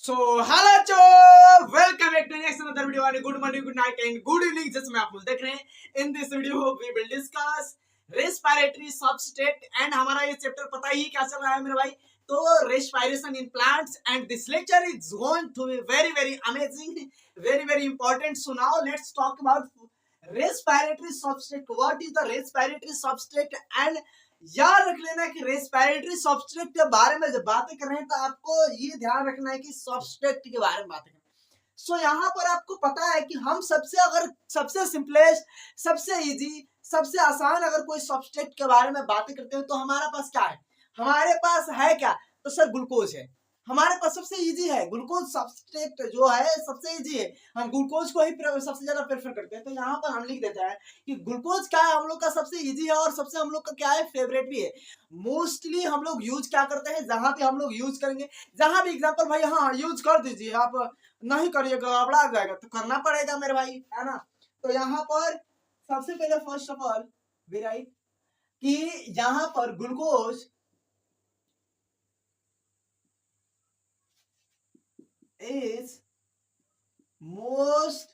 सो hello चो welcome back to next another video and good morning good night and good evening जिसमें आप लोग देख रहे हैं। In this video we will discuss respiratory substrate and हमारा ये चैप्टर पता ही क्या चल रहा है मेरे भाई। तो respiration in plants and this lecture is going to be very very amazing, very very important. So now let's talk about respiratory substrate. What is the respiratory substrate? And याद रख लेना कि रेस्पिरेटरी सबस्ट्रेट के बारे में जब बातें कर रहे हैं तो आपको ये ध्यान रखना है कि सबस्ट्रेट के बारे में बातें करें। सो यहाँ पर आपको पता है कि हम सबसे सिंपलेस्ट, सबसे इजी, सबसे आसान अगर कोई सबस्ट्रेट के बारे में बातें करते हैं तो हमारे पास क्या है? हमारे पास है क्या? तो सर ग्लूकोज है। हमारे पास सबसे इजी है ग्लूकोज सबस्ट्रेट जो है, सबसे इजी है। हम ग्लूकोज को ही सबसे ज्यादा प्रेफर करते हैं। तो यहाँ पर हम लिख देते हैं कि ग्लूकोज क्या है, हम लोग का सबसे इजी है और सबसे हम लोग का क्या है, फेवरेट भी है। मोस्टली हम लोग यूज क्या करते हैं, जहां भी हम लोग यूज करेंगे, जहां भी एग्जांपल भाई हाँ यूज कर दीजिए, आप नहीं करिएगा गड़बड़ा जाएगा तो करना पड़ेगा मेरे भाई, है ना। तो यहाँ पर सबसे पहले first of all we write कि यहाँ पर ग्लूकोज is most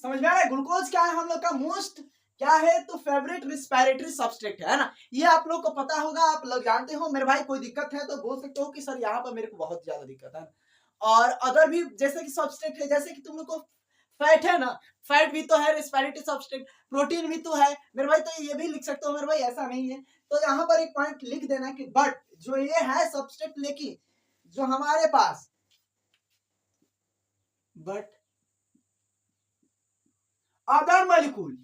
समझ में आ रहा है? ग्लूकोज क्या है हम लोग का मोस्ट क्या है, तो फेवरेट रिस्पिरेटरी सबस्ट्रेट है ना। ये आप लोग को पता होगा, आप लोग जानते हो मेरे भाई। कोई दिक्कत है तो बोल सकते हो कि सर यहाँ पर मेरे को बहुत ज्यादा दिक्कत है। और अदर भी जैसे कि सबस्ट्रेट है, जैसे कि तुम लोग को फैट है ना, फैट भी तो है रेस्पिरेटरी सबस्ट्रेट, प्रोटीन भी तो है मेरे भाई। तो ये भी लिख सकते हो मेरे भाई, ऐसा नहीं है। तो यहाँ पर एक पॉइंट लिख देना कि बट जो ये है सबस्ट्रेट, लेकिन जो हमारे पास but other molecule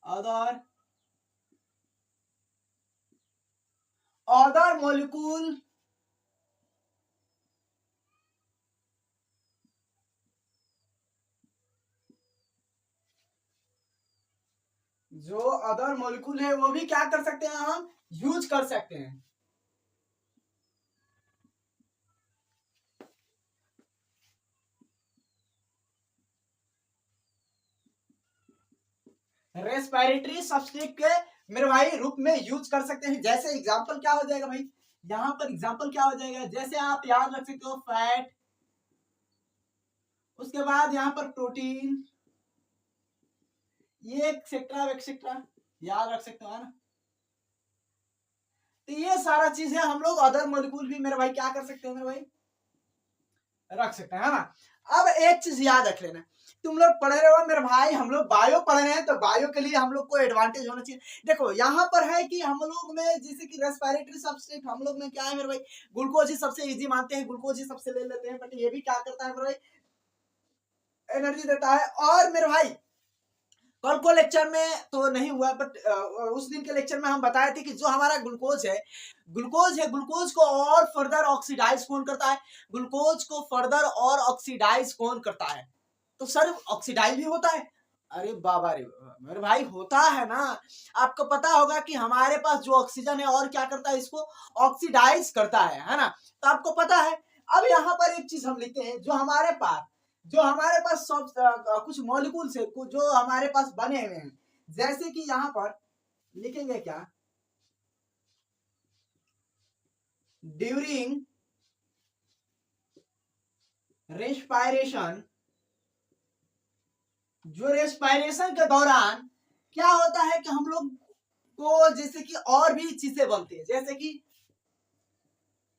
other molecule जो अदर मॉलिक्यूल है वो भी क्या कर सकते हैं, हम यूज कर सकते हैं। रेस्पिरेटरी सबस्ट्रेट के मेरे भाई रूप में यूज कर सकते हैं। जैसे एग्जांपल क्या हो जाएगा भाई, यहाँ पर एग्जांपल क्या हो जाएगा, जैसे आप याद रख सकते हो फैट, उसके बाद यहाँ पर प्रोटीन, ये एक्सेट्रा एक्सेट्रा याद रख सकते हो, है ना। तो ये सारा चीज है, हम लोग अदर मॉलिक्यूल भी मेरे भाई क्या कर सकते हैं मेरे भाई, रख सकते हैं, है ना। अब एक चीज याद रख लेना, तुम लोग पढ़ रहे हो मेरे भाई, हम लोग बायो पढ़ रहे हैं तो बायो के लिए हम लोग को एडवांटेज होना चाहिए। देखो यहाँ पर है कि हम लोग में जैसे कि रेस्पिरेटरी सबस्ट्रेट हम लोग में क्या है मेरे भाई, ग्लूकोज ही सबसे इजी मानते हैं, ग्लूकोज ही सबसे ले लेते हैं। बट ये भी क्या करता है मेरे भाई, एनर्जी देता है। और मेरे भाई कल को लेक्चर में तो नहीं हुआ, बट उस दिन के लेक्चर में हम बताए थे कि जो हमारा ग्लूकोज है, ग्लूकोज को और फर्दर ऑक्सीडाइज कौन करता है, ग्लूकोज को फर्दर और ऑक्सीडाइज कौन करता है, तो सर ऑक्सीडाइज भी होता है। अरे बाबा रे मेरे भाई, होता है ना। आपको पता होगा कि हमारे पास जो ऑक्सीजन है और क्या करता है, इसको ऑक्सीडाइज करता है ना। तो आपको पता है। अब यहाँ पर एक चीज हम लिखते हैं, जो हमारे पास सब कुछ मॉलिक्यूल्स है जो हमारे पास बने हुए हैं, जैसे कि यहाँ पर लिखेंगे क्या, ड्यूरिंग रेस्पिरेशन, जो रेस्पिरेशन के दौरान क्या होता है कि हम लोग को जैसे कि और भी चीजें बनती है, जैसे कि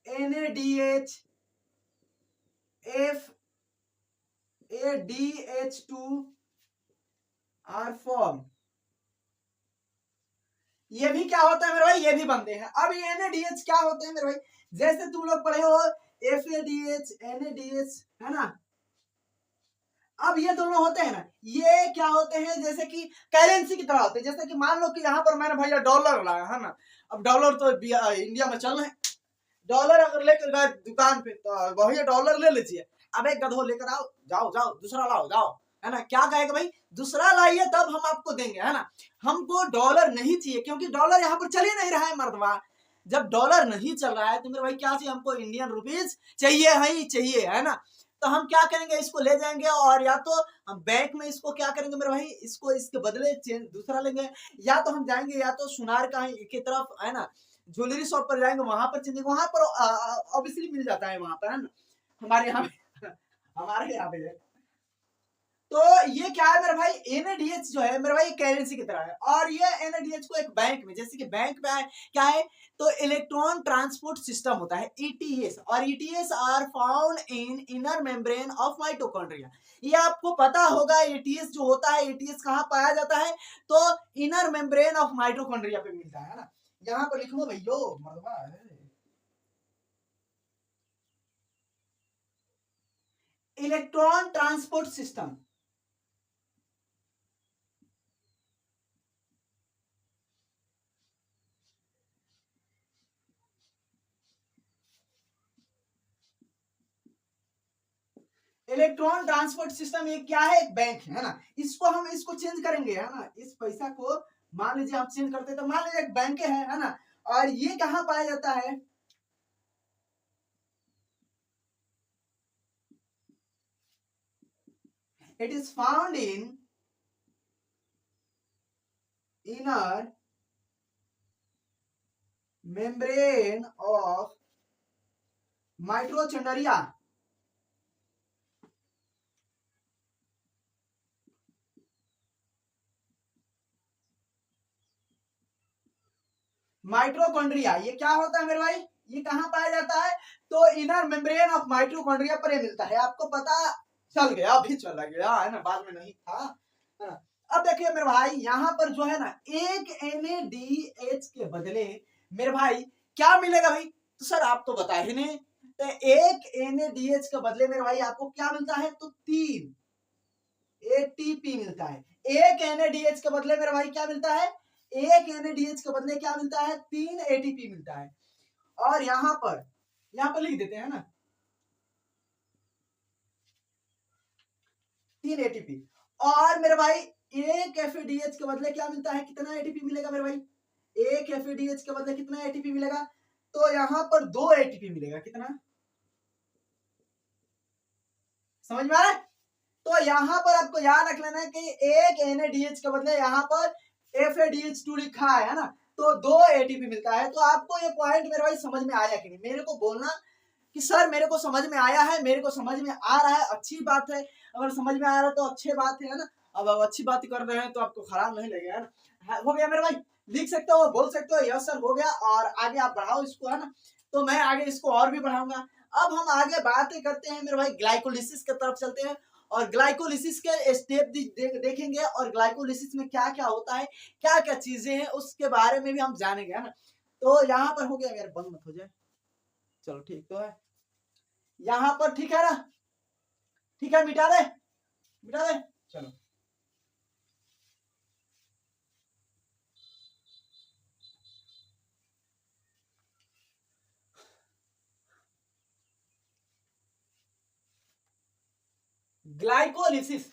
NaDH, FADH2 आर फॉर्म। ये भी क्या होता है मेरे भाई, ये भी बनते हैं। अब ये NaDH क्या होते हैं मेरे भाई, जैसे तुम लोग पढ़े हो FADH NaDH, है ना। अब ये दोनों होते हैं ना, ये क्या होते हैं, जैसे कि करेंसी की तरह होते हैं। जैसे कि मान लो कि यहाँ पर मैंने भैया डॉलर लाया, है ना। अब डॉलर तो इंडिया में चल रहे हैं, डॉलर अगर लेकर गए दुकान पे तो भैया डॉलर ले लीजिए। अब एक गधो लेकर आओ, जाओ जाओ दूसरा लाओ, जाओ, है ना। क्या कहेगा भाई, दूसरा लाइए तब हम आपको देंगे, है ना। हमको डॉलर नहीं चाहिए, क्योंकि डॉलर यहाँ पर चल ही नहीं रहा है मर्दवा। जब डॉलर नहीं चल रहा है तो मेरे भाई क्या चाहिए, हमको इंडियन रुपीज चाहिए, ही चाहिए, है ना। तो हम क्या करेंगे, इसको ले जाएंगे और या तो हम बैंक में इसको क्या करेंगे मेरे भाई, इसको इसके बदले चेंज दूसरा लेंगे, या तो हम जाएंगे या तो सुनार का की तरफ, है ना, ज्वेलरी शॉप पर जाएंगे, वहां पर चेंज, वहां पर ऑब्वियसली मिल जाता है वहां पर, है ना, हमारे यहाँ पे हमारे यहाँ पे। तो ये क्या है मेरे भाई, एनएडीएच जो है मेरे भाई करेंसी की तरह है, और ये एनएडीएच को एक बैंक में, जैसे कि बैंक में क्या है, तो इलेक्ट्रॉन ट्रांसपोर्ट सिस्टम होता है, ईटीएस, और ETS are found in inner membrane of mitochondria. ये आपको पता होगा, ईटीएस जो होता है, ईटीएस कहाँ पाया जाता है, तो इनर मेम्ब्रेन ऑफ माइटोकॉन्ड्रिया पे मिलता है ना। यहाँ पर लिख लो भैयो, मरवा है electron transport system. Electron transport system ये क्या है, एक बैंक है ना, इसको हम इसको चेंज करेंगे, है ना, इस पैसा को मान लीजिए आप चेंज करते, तो मान लीजिए एक बैंक है ना, और ये कहां पाया जाता है, it is found in inner membrane of mitochondria. Mitochondria ये क्या होता है मेरे भाई, ये कहां पाया जाता है, तो इनर मेम्ब्रेन ऑफ माइटोकॉन्ड्रिया पर ये मिलता है। आपको पता चल गया, अभी चला गया, है ना, बाद में नहीं था, है ना। अब देखिए मेरे भाई, यहाँ पर जो है ना, एक NaDH के बदले मेरे भाई क्या मिलेगा भाई, तो सर आप तो बता ही नहीं, तो एक NaDH के बदले मेरे भाई आपको क्या मिलता है, तो 3 ATP मिलता है। एक NaDH के बदले मेरे भाई क्या मिलता है, एक NaDH के बदले क्या मिलता है, 3 ATP मिलता है। और यहाँ पर लिख देते हैं ना, 3 ATP। और मेरे भाई एक FADH के बदले क्या मिलता है, कितना ATP मिलेगा मेरे भाई, एक FADH के बदले कितना ATP मिलेगा, तो यहाँ पर 2 ATP मिलेगा, कितना, समझ में आ रहा है। तो यहाँ पर आपको याद रख लेना है कि एक NaDH के बदले यहाँ पर FADH2 लिखा है ना, तो 2 ATP मिलता है। तो आपको ये पॉइंट मेरे भाई समझ में आया कि नहीं, मेरे को बोलना कि सर मेरे को समझ में आया है, मेरे को समझ में आ रहा है, अच्छी बात है, अगर समझ में आ रहा है तो अच्छी बात है ना। अब अच्छी बात कर रहे हैं तो आपको खराब नहीं लगेगा ना। हो गया मेरे भाई, लिख सकते हो, बोल सकते हो यस सर हो गया, और आगे आप बढ़ाओ इसको, है ना, तो मैं आगे इसको और भी बढ़ाऊंगा। अब हम आगे बातें करते हैं मेरे भाई, ग्लाइकोलिसिस की तरफ चलते हैं, और ग्लाइकोलिसिस के स्टेप देखेंगे, और ग्लाइकोलिसिस में क्या क्या होता है, क्या क्या चीजें हैं, उसके बारे में भी हम जानेंगे, है ना। तो यहाँ पर हो गया यार, बंद मत हो जाए, चलो ठीक तो है, यहाँ पर ठीक है ना, ठीक है, मिटा दे, मिटा दे, चलो। ग्लाइकोलिसिस,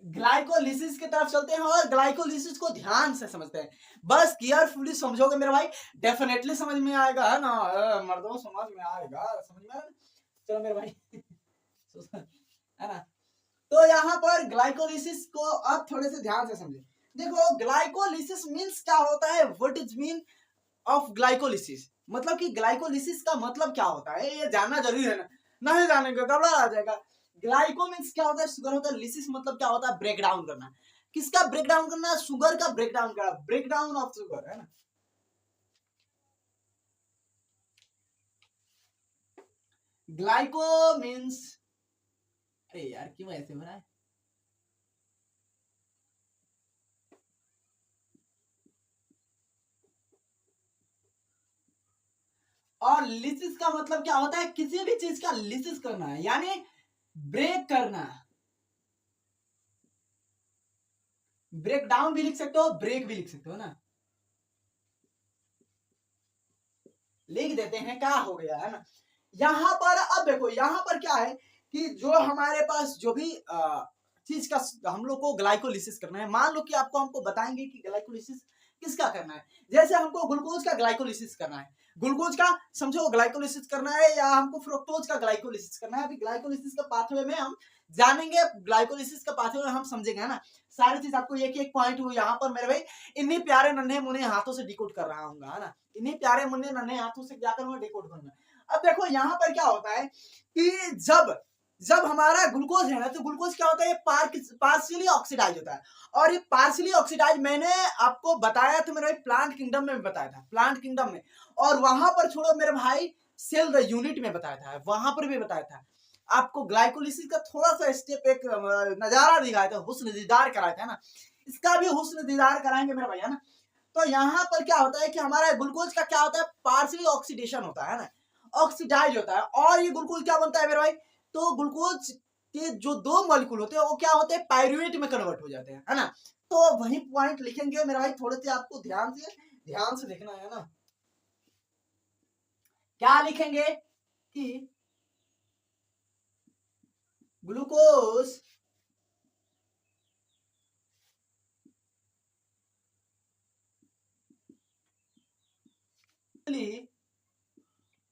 ग्लाइकोलिसिस की तरफ चलते हैं, और ग्लाइकोलिसिस को ध्यान से समझते हैं, बस केयरफुली समझोगे मेरे भाई, डेफिनेटली समझ में आएगा, है ना, मर्दों समझ में आएगा, समझ में आएगा। चलो मेरे भाई है ना। तो यहाँ पर ग्लाइकोलिसिस को अब थोड़े से ध्यान से समझे। देखो ग्लाइकोलिसिस मीन्स क्या होता है, what is mean of glycolysis, मतलब कि ग्लाइकोलिसिस का मतलब क्या होता है, ये जानना जरूरी है ना, नहीं जानेंगे गड़बड़ा आ जाएगा। ग्लाइको मीन्स क्या होता है, शुगर होता है, लिसिस मतलब क्या होता है, ब्रेक डाउन करना। किसका ब्रेक डाउन करना, शुगर का ब्रेक डाउन करना, ब्रेक डाउन ऑफ शुगर, है ना। ग्लाइको मीन्स, अरे यार क्यों ऐसे हो रहा है, और लिसिस का मतलब क्या होता है, किसी भी चीज का लिसिस करना है, यानी ब्रेक करना। ब्रेक डाउन भी लिख सकते हो, ब्रेक भी लिख सकते हो ना, लिख देते हैं, क्या हो गया, है ना। यहाँ पर अब देखो यहाँ पर क्या है कि जो हमारे पास जो भी चीज का हम लोग को ग्लाइकोलिसिस करना है, मान लो कि हमको बताएंगे कि ग्लाइकोलिसिस किसका करना है। जैसे हमको ग्लूकोज का ग्लाइकोलिसिस करना है, ग्लूकोज का समझो ग्लाइकोलिसिस करना है, या हमको फ्रुक्टोज का ग्लाइकोलिसिस करना है। अभी ग्लाइकोलिसिस का पाथवे में हम जानेंगे, ग्लाइकोलिसिस का पाथवे में हम समझेंगे, है ना। सारी चीज आपको एक एक पॉइंट हुई यहाँ पर मेरे भाई इन्हीं प्यारे नन्हे मुन्ने हाथों से डिकोड कर रहा हूँ, है ना। इन्हीं प्यारे मुन्ने नन्हे हाथों से क्या करूंगा, डिकोड करूंगा। अब देखो यहाँ पर क्या होता है कि जब जब हमारा ग्लूकोज है ना, तो ग्लूकोज क्या होता है, पार्शियली ऑक्सीडाइज होता है। और ये पार्शियली ऑक्सीडाइज मैंने आपको बताया था मेरे भाई, प्लांट किंगडम में बताया था, प्लांट किंगडम में। और वहां पर छोड़ो मेरे भाई, सेल द यूनिट में बताया था, वहां पर भी बताया था आपको। ग्लाइकोलिसिस का थोड़ा सा स्टेप, एक नजारा दिखाया था, हुस्न दीदार कराया था ना। इसका भी हुस्न दीदार कराएंगे मेरे भाई, है ना। तो यहाँ पर क्या होता है कि हमारा ग्लूकोज का क्या होता है, पार्शियली ऑक्सीडेशन होता है ना, ऑक्सीडाइज होता है। और ये ग्लूकोज क्या बनता है मेरे भाई, तो ग्लूकोज के जो दो मॉलिक्यूल होते हैं वो क्या होते हैं, पायरुवेट में कन्वर्ट हो जाते हैं, है ना। तो वही पॉइंट लिखेंगे मेरे भाई, थोड़े से आपको ध्यान से देखना है ना। क्या लिखेंगे कि ग्लूकोज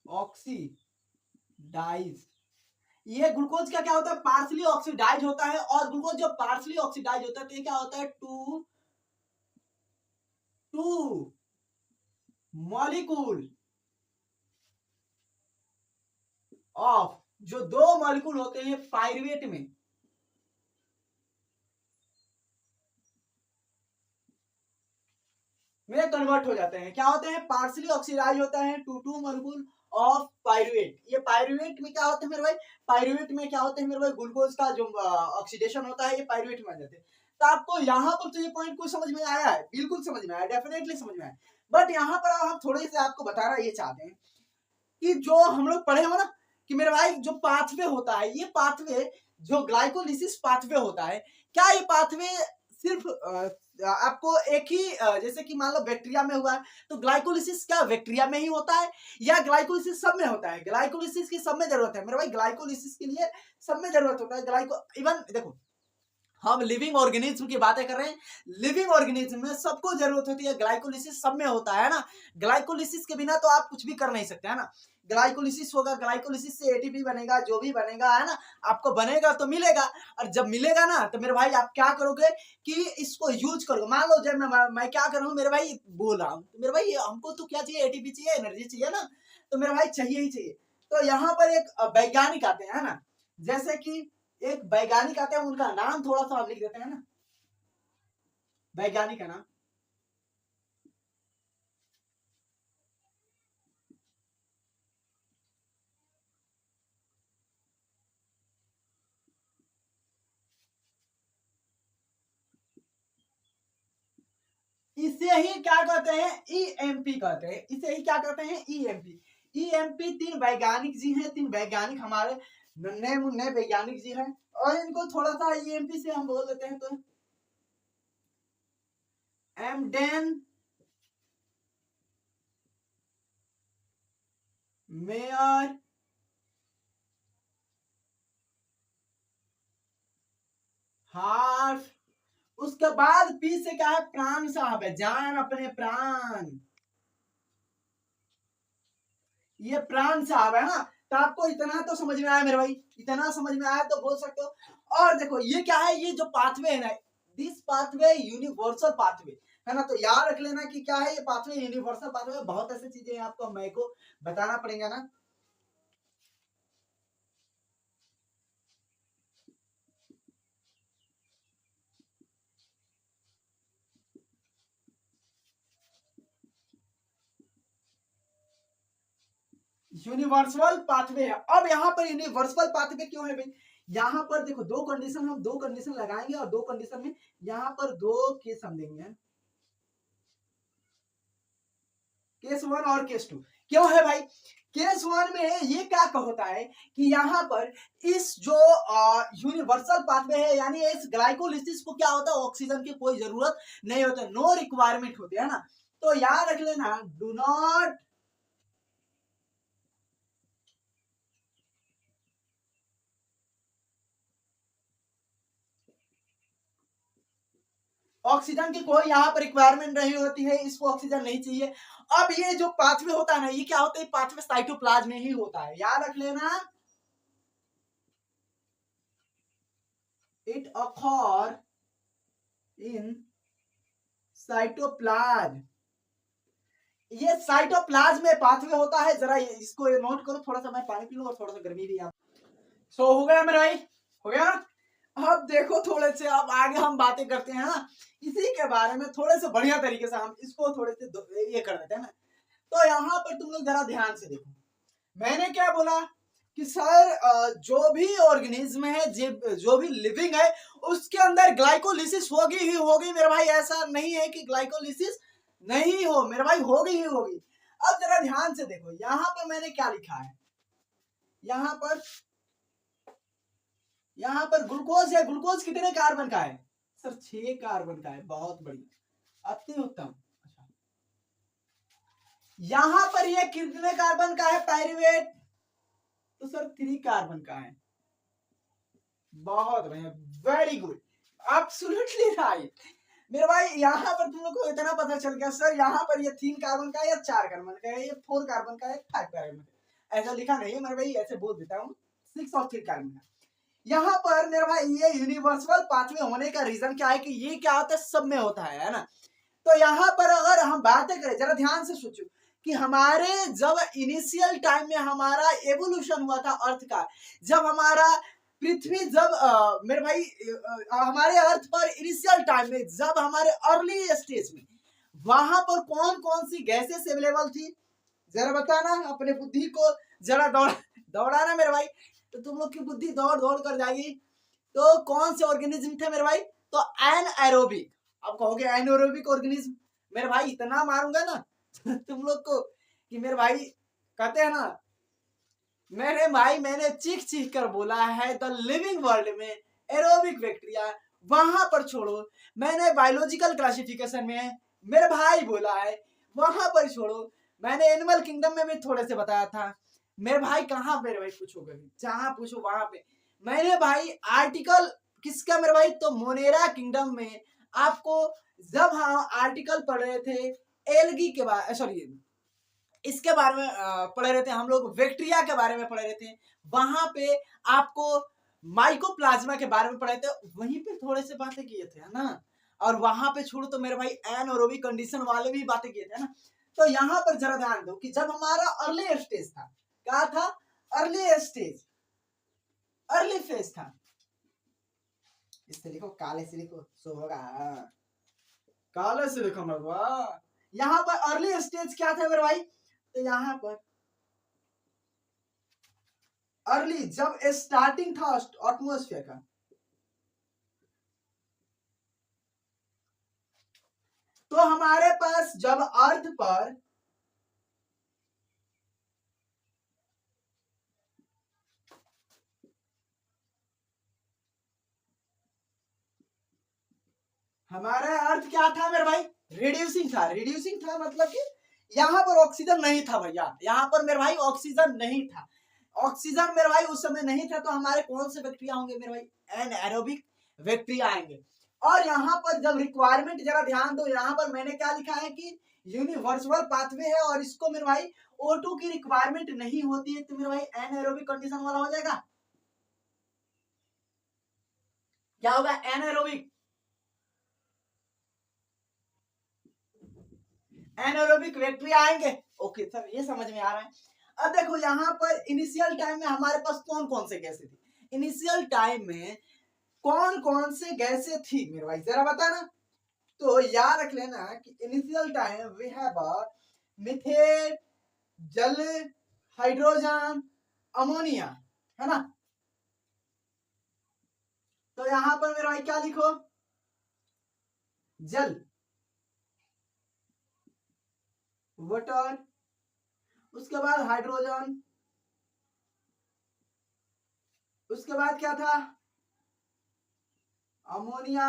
ऑक्सीडाइज, ये ग्लूकोज का क्या होता है, पार्शली ऑक्सीडाइज होता है। और ग्लूकोज जब पार्शली ऑक्सीडाइज होता है तो ये क्या होता है, टू मॉलिक्यूल ऑफ, जो दो मॉलिक्यूल होते हैं पायरुवेट में कन्वर्ट हो जाते हैं। क्या होते हैं, पार्शली ऑक्सीडाइज होता है टू मॉलिक्यूल ऑफ पायरुवेट। ये पायरुवेट में क्या होते हैं मेरे भाई, पायरुवेट में क्या होते हैं मेरे भाई, ग्लूकोज का जो ऑक्सीडेशन होता है ये पायरुवेट में आ जाते हैं। तो आपको यहाँ पर तो ये पॉइंट को समझ में आया है, बिल्कुल समझ में आया, डेफिनेटली समझ में आया। बट यहाँ पर हम थोड़े से आपको बताना ये चाहते हैं कि जो हम लोग पढ़े हो ना कि मेरे भाई जो पाथवे होता है, ये पाथवे जो ग्लाइकोलिसिस पाथवे होता है, क्या ये पाथवे सिर्फ आपको एक ही जैसे कि मान लो बैक्टीरिया में हुआ है तो ग्लाइकोलिसिस क्या बैक्टीरिया में ही होता है, या ग्लाइकोलिसिस सब में होता है? ग्लाइकोलिसिस की सब में जरूरत है मेरे भाई, ग्लाइकोलिसिस के लिए सब में जरूरत होता है। ग्लाइको इवन देखो हम लिविंग ऑर्गेनिज्म की बातें कर रहे हैं, लिविंग ऑर्गेनिज्म में सबको जरूरत होती है, ग्लाइकोलिसिस सब में होता है ना। ग्लाइकोलिसिस के बिना तो आप कुछ भी कर नहीं सकते, है ना। ग्लाइकोलिसिस होगा, ग्लाइकोलिसिस से एटीपी बनेगा, जो भी बनेगा, है ना, आपको बनेगा तो मिलेगा। और जब मिलेगा ना तो मेरे भाई आप क्या करोगे कि इसको यूज करोगे। मान लो जब मैं क्या करूँ मेरे भाई, बोल रहा हूँ तो मेरे भाई हमको तो क्या चाहिए, एटीपी चाहिए, एनर्जी चाहिए ना, तो मेरे भाई चाहिए ही चाहिए। तो यहाँ पर एक वैज्ञानिक आते हैं, है ना, जैसे कि एक वैज्ञानिक आते हैं, उनका नाम थोड़ा सा आप लिख देते हैं ना, वैज्ञानिक है ना। इसे ही क्या कहते हैं, ईएमपी कहते हैं। इसे ही क्या कहते हैं, ईएमपी। ईएमपी तीन वैज्ञानिक जी हैं, तीन वैज्ञानिक हमारे नन्हे मुन्ने वैज्ञानिक जी हैं। और इनको थोड़ा सा ईएमपी से हम बोल देते हैं तो एमडेन मेयर हार्फ। उसके बाद पी से क्या है, प्राण साहब है, जान अपने प्राण, ये प्राण साहब है ना। तो आपको इतना तो समझ में आया मेरे भाई, इतना समझ में आया तो बोल सकते हो। और देखो ये क्या है, ये जो पाथवे है ना, दिस पाथवे यूनिवर्सल पाथवे, है ना। तो याद रख लेना कि क्या है ये पाथवे, यूनिवर्सल पाथवे। बहुत ऐसी चीजें आपको मैं को बताना पड़ेगा ना। यूनिवर्सल पाथवे है। अब यहाँ पर यूनिवर्सल पाथवे क्यों है भाई, यहाँ पर देखो दो कंडीशन, हम दो कंडीशन लगाएंगे और दो कंडीशन में यहाँ पर दो केस हम देंगे, केस वन और केस टू। क्यों है भाई, केस वन में ये क्या होता है कि यहाँ पर इस जो यूनिवर्सल पाथवे है, यानी इस ग्लाइकोलिसिस को क्या होता है, ऑक्सीजन की कोई जरूरत नहीं होता, नो रिक्वायरमेंट होती है ना। तो याद रख लेना, डू नॉट ऑक्सीजन की कोई यहाँ पर रिक्वायरमेंट नहीं होती है, इसको ऑक्सीजन नहीं चाहिए। अब ये जो पाथवे होता है ना, ये क्या होता है, पाथवे साइटोप्लाज्म में ही होता है, याद रख लेना। इट ऑकर इन साइटोप्लाज्म, ये साइटोप्लाज्म में पाथवे होता है। जरा इसको नोट करो, थोड़ा सा मैं पानी पी लूं और थोड़ा सा गर्मी भी। सो हो गया मेरा भाई, हो गया ना। अब देखो थोड़े से अब आगे हम बातें करते हैं ना, इसी के बारे में थोड़े से बढ़िया तरीके से हम इसको थोड़े से ये कर देते हैं ना। तो यहाँ पर तुम लोग जरा ध्यान से देखो, मैंने क्या बोला कि सर जो भी ऑर्गेनिज्म है, जो भी लिविंग है, उसके अंदर ग्लाइकोलिसिस होगी ही होगी मेरे भाई। ऐसा नहीं है कि ग्लाइकोलिसिस नहीं हो मेरे भाई, होगी ही होगी। अब जरा ध्यान से देखो, यहाँ पर मैंने क्या लिखा है, यहाँ पर ग्लूकोज है। ग्लूकोज कितने कार्बन का है सर? 6 कार्बन का है, बहुत बढ़िया, अति उत्तम। अच्छा, यहाँ पर ये कितने कार्बन का है पाइरुवेट? तो सर 3 कार्बन का है, बहुत बढ़िया, वेरी गुड, एब्सोल्युटली राइट मेरे भाई। यहाँ पर तुम लोग को इतना पता चल गया सर, यहाँ पर ये 3 कार्बन का है या 4 कार्बन का है, ये 4 कार्बन का है, 5 कार्बन का, ऐसा लिखा नहीं है मेरे भाई, ऐसे बोल देता हूँ 6 और 3 कार्बन का। यहाँ पर मेरे भाई ये यूनिवर्सल पाथवे होने का रीजन क्या है कि ये क्या होता है, सब में होता है ना। तो यहाँ पर अगर हम बातें करें, जरा ध्यान से सोचो कि हमारे जब इनिशियल टाइम में हमारा एवोल्यूशन हुआ था अर्थ का, जब हमारा पृथ्वी, जब मेरे भाई हमारे अर्थ पर इनिशियल टाइम में, जब हमारे अर्ली स्टेज में, वहां पर कौन कौन सी गैसेस अवेलेबल थी, जरा बताना, अपने बुद्धि को जरा दौड़ाना मेरे भाई, तो तुम लोग की बुद्धि दौड़ दौड़ कर जाएगी। तो कौन से ऑर्गेनिज्म थे मेरे भाई? तो एनएरोबिक। अब कहोगे एनएरोबिक ऑर्गेनिज्म, मेरे भाई इतना मारूंगा ना तुम लोग को कि मेरे भाई कहते हैं ना, मैंने चीख चीख कर बोला है द लिविंग वर्ल्ड में एरोबिक बैक्टीरिया, वहां पर छोड़ो। मैंने बायोलॉजिकल क्लासिफिकेशन में मेरे भाई बोला है, वहां पर छोड़ो। मैंने एनिमल किंगडम में भी थोड़े से बताया था मेरे भाई। कहाँ मेरे भाई पूछोगे, जहां पूछो वहां पे मैंने भाई आर्टिकल किसका मेरे भाई, तो मोनेरा किंगडम में आपको, जब हम आर्टिकल पढ़ रहे थे एलगी के बारे, सॉरी इसके बारे में पढ़ रहे थे हम लोग, बैक्टीरिया के बारे में पढ़ रहे थे, वहां पे आपको माइकोप्लाज्मा के बारे में पढ़े थे, वहीं पे थोड़े से बातें किए थे, है ना। और वहां पे छोड़ो तो मेरे भाई एनएरोबिक कंडीशन वाले भी बातें किए थे ना। तो यहाँ पर जरा ध्यान दो कि जब हमारा अर्ली स्टेज था, क्या था, अर्ली स्टेज, अर्ली फेज था, इससे लिखो, काले से लिखो, सो होगा, काले से लिखो मेरे भाई। यहाँ पर अर्ली स्टेज क्या था मेरे भाई, तो यहाँ पर अर्ली जब स्टार्टिंग था एटमॉस्फेयर का, तो हमारे पास जब अर्थ पर हमारा अर्थ क्या था मेरे भाई, रिड्यूसिंग था। रिड्यूसिंग था मतलब कि यहाँ पर ऑक्सीजन नहीं था भैया, यहाँ पर मेरे भाई ऑक्सीजन नहीं था। ऑक्सीजन मेरे भाई उस समय नहीं था, तो हमारे कौन से बैक्टीरिया होंगे मेरे भाई, एनएरोबिक बैक्टीरिया आएंगे। और यहाँ पर जब रिक्वायरमेंट, जरा ध्यान दो, यहाँ पर मैंने क्या लिखा है कि यूनिवर्सल पाथवे है, और इसको मेरे भाई O2 की रिक्वायरमेंट नहीं होती है, तो मेरे भाई एनएरोबिक कंडीशन वाला हो जाएगा। क्या होगा, एनएरोबिक, एनारोबिक बैक्टीरिया आएंगे। ओके सर, ये समझ में आ रहा है। अब देखो यहाँ पर इनिशियल टाइम में हमारे पास कौन कौन से गैसें थी, इनिशियल टाइम में कौन कौन से गैसें थी मेरे भाई, जरा बताना। तो याद रख लेना कि initial time we have methane, जल, हाइड्रोजन, अमोनिया, है ना। तो यहाँ पर मेरे भाई क्या लिखो, जल, वाटर, उसके बाद हाइड्रोजन, उसके बाद क्या था, अमोनिया,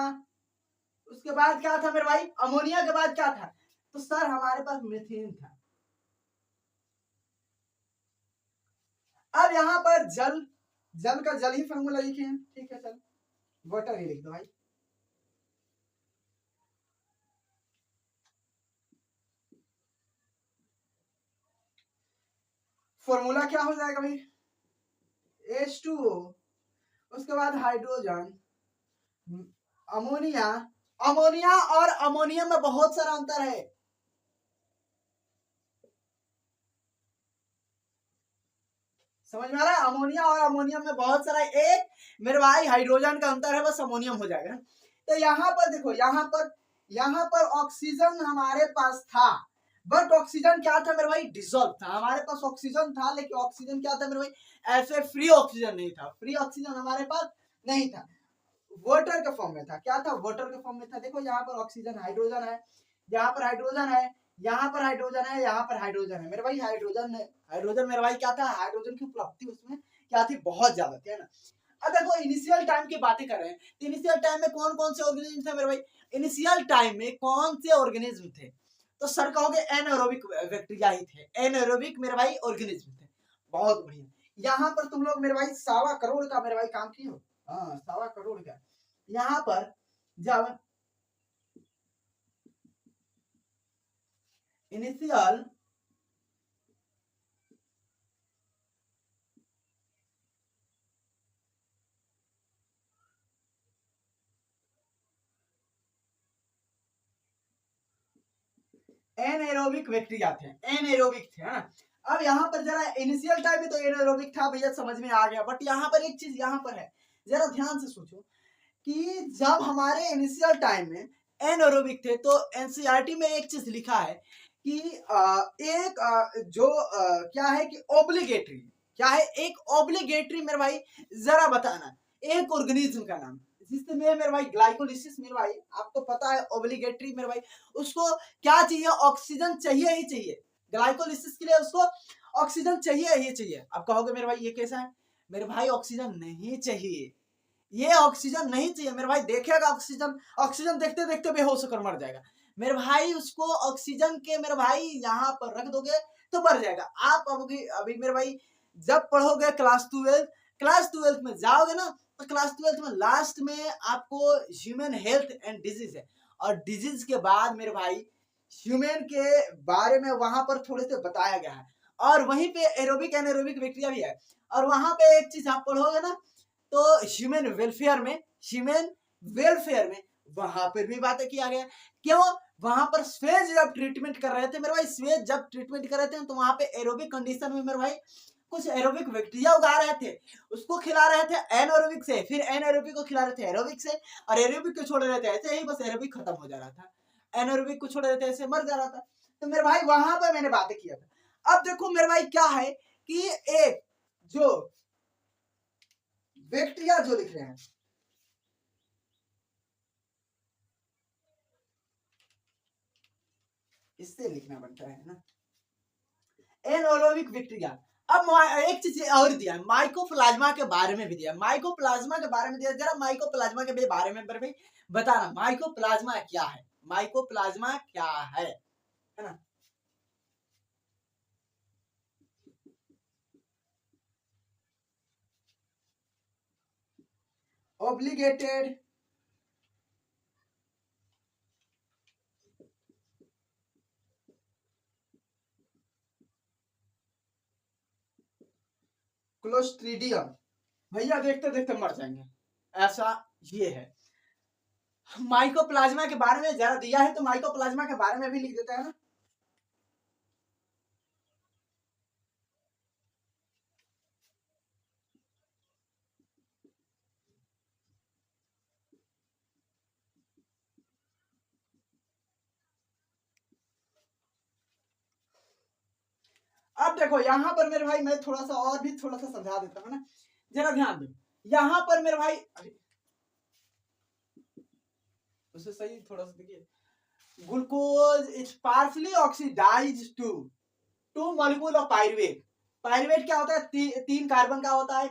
उसके बाद क्या था मेरे भाई, अमोनिया के बाद क्या था, तो सर हमारे पास मीथेन था। अब यहाँ पर जल, जल का जल ही फॉर्मूला लिखे हैं, ठीक है, चल वाटर ही लिख दो भाई। फॉर्मूला क्या हो जाएगा भाई, H2O, उसके बाद हाइड्रोजन, अमोनिया। अमोनिया और अमोनियम में बहुत सारा अंतर है। समझ में आ रहा है? अमोनिया और अमोनियम में बहुत सारा, एक मेरे भाई हाइड्रोजन का अंतर है, बस अमोनियम हो जाएगा। तो यहाँ पर देखो, यहाँ पर ऑक्सीजन हमारे पास था, बट ऑक्सीजन क्या था मेरे भाई, डिसॉल्व था। हमारे पास ऑक्सीजन था, लेकिन ऑक्सीजन क्या था मेरे भाई, ऐसे फ्री ऑक्सीजन नहीं था। फ्री ऑक्सीजन हमारे पास नहीं था, वाटर के फॉर्म में था। क्या था, वाटर के फॉर्म में था। देखो यहाँ पर ऑक्सीजन, हाइड्रोजन है, यहाँ पर हाइड्रोजन है, यहाँ पर हाइड्रोजन है, यहाँ पर हाइड्रोजन है मेरे भाई। हाइड्रोजन है, हाइड्रोजन मेरे भाई क्या था, हाइड्रोजन की उपलब्धि उसमें क्या थी, बहुत ज्यादा थी, है ना। अब देखो इनिशियल टाइम की बातें कर रहे हैं, तो इनिशियल टाइम में कौन कौन से ऑर्गेनिज्म थे मेरे भाई, इनिशियल टाइम में कौन से ऑर्गेनिज्म थे, तो सर कहोगे एनारोबिक बैक्टीरिया ही थे, एनारोबिक मेरे भाई ऑर्गेनिज्म थे। बहुत बढ़िया। यहाँ पर तुम लोग मेरे भाई 1.25 करोड़ का मेरे भाई काम किए हो, हाँ 1.25 करोड़ का। यहाँ पर जब इनिशियल एनएरोबिक बैक्टीरिया थे, एनएरोबिक थे, है ना। अब यहाँ पर जरा इनिशियल टाइम में तो एनएरोबिक था भैया, समझ में आ गया, बट यहाँ पर एक चीज यहाँ पर है, जरा ध्यान से सोचो कि जब हमारे इनिशियल टाइम में एनएरोबिक थे, तो एनसीईआरटी में एक चीज लिखा है कि क्या है कि ऑब्लिगेटरी, क्या है, एक ऑब्लिगेटरी मेरे भाई, जरा बताना एक ऑर्गेनिज्म का नाम जिसमें मेरे भाई ग्लाइकोलिसिस, मेरे भाई आपको पता है ऑब्लिगेटरी मेरे भाई, उसको क्या चाहिए, ऑक्सीजन चाहिए ही चाहिए। ग्लाइकोलिसिस के लिए उसको ऑक्सीजन चाहिए ही चाहिए। अब कहोगे मेरे भाई ये कैसा है, मेरे भाई ऑक्सीजन नहीं चाहिए, ये ऑक्सीजन नहीं चाहिए मेरे भाई, देखेगा ऑक्सीजन, ऑक्सीजन देखते देखते बेहोश होकर मर जाएगा मेरे भाई। उसको ऑक्सीजन के मेरे भाई यहाँ पर रख दोगे तो मर जाएगा। आप अभी मेरे भाई जब पढ़ोगे क्लास ट्वेल्थ में जाओगे ना, तो क्लास ट्वेल्थ में लास्ट में आपको ह्यूमन हेल्थ एंड डिजीज है, और डिजीज के बाद मेरे भाई ह्यूमन के बारे में वहां पर थोड़े से बताया गया है, और वहीं पे एरोबिक एनारोबिक बैक्टीरिया भी है। और वहां पे एक चीज आप पढ़ोगे ना, तो ह्यूमन वेलफेयर में वहां पर भी बातें किया गया। क्यों, वहां पर स्वेज जब ट्रीटमेंट कर रहे थे मेरे भाई, स्वेज जब ट्रीटमेंट कर रहे थे, तो वहां पे एरोबिक कंडीशन में मेरे भाई कुछ एरोबिक बैक्टीरिया उगा रहे थे, उसको खिला रहे थे एनारोबिक से, फिर एनारोबिक को खिला रहे थे एरोबिक से, और एरोबिक को छोड़ रहे थे, ऐसे ही बस एरोबिक खत्म हो जा रहा था, एनारोबिक को छोड़ रहे थे, ऐसे मर जा रहा था। तो मेरे भाई वहां पर मैंने बातें किया था। अब देखो मेरे भाई क्या है कि एक जो बैक्टीरिया जो लिख रहे हैं, इससे लिखना बनता है ना, एनारोबिक बैक्टीरिया। अब एक चीज और दिया है, माइकोप्लाज्मा के बारे में भी दिया, माइकोप्लाज्मा के बारे में दिया। जरा माइकोप्लाज्मा के बारे में भाई बताना, माइकोप्लाज्मा क्या है, माइकोप्लाज्मा क्या है ना। ऑब्लिगेटेड क्लोस्ट्रीडियम, भैया देखते देखते मर जाएंगे, ऐसा ये है। माइकोप्लाज्मा के बारे में जरा दिया है, तो माइकोप्लाज्मा के बारे में भी लिख देता है ना। अब देखो यहाँ पर मेरे भाई मैं थोड़ा सा और भी थोड़ा सा समझा देता हूँ ना, जरा ध्यान दो। यहाँ पर मेरे भाई उसे सही थोड़ा सा देखिए, glucose is partially oxidize to two molecule of pyruvate. Pyruvate क्या होता है, 3 कार्बन का होता है,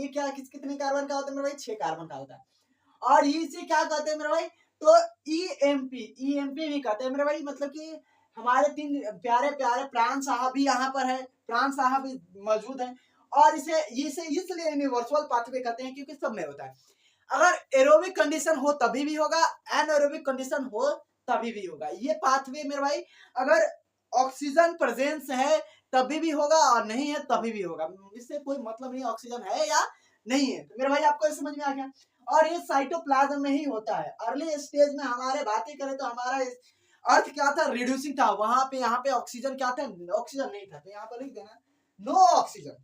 ये क्या कितने कार्बन का होता है मेरे भाई, 6 कार्बन का होता है। और इसे क्या कहते हैं मेरे भाई, तो ईएमपी भी कहते हैं मेरे भाई, मतलब कि हमारे 3 प्यारे प्यारे प्राण साहब भी यहाँ पर है, प्राण साहब भी मौजूद है। और इसे इसलिए यूनिवर्सल पाथवे कहते हैं क्योंकि सब में होता है। अगर एरोबिक कंडीशन हो तभी भी होगा, एनएरोबिक कंडीशन हो तभी भी होगा। ये पाथवे मेरे भाई, अगर ऑक्सीजन प्रेजेंस है तभी भी होगा और नहीं है तभी भी होगा, इससे कोई मतलब नहीं ऑक्सीजन है या नहीं है। तो मेरे भाई आपको समझ में आ गया। और ये साइटोप्लाज्म में ही होता है। अर्ली स्टेज में हमारे बातें करें तो हमारा अर्थ क्या था, रिड्यूसिंग था। वहां पे यहाँ पे ऑक्सीजन क्या था, ऑक्सीजन नहीं था। तो यहाँ पर लिख देना नो ऑक्सीजन,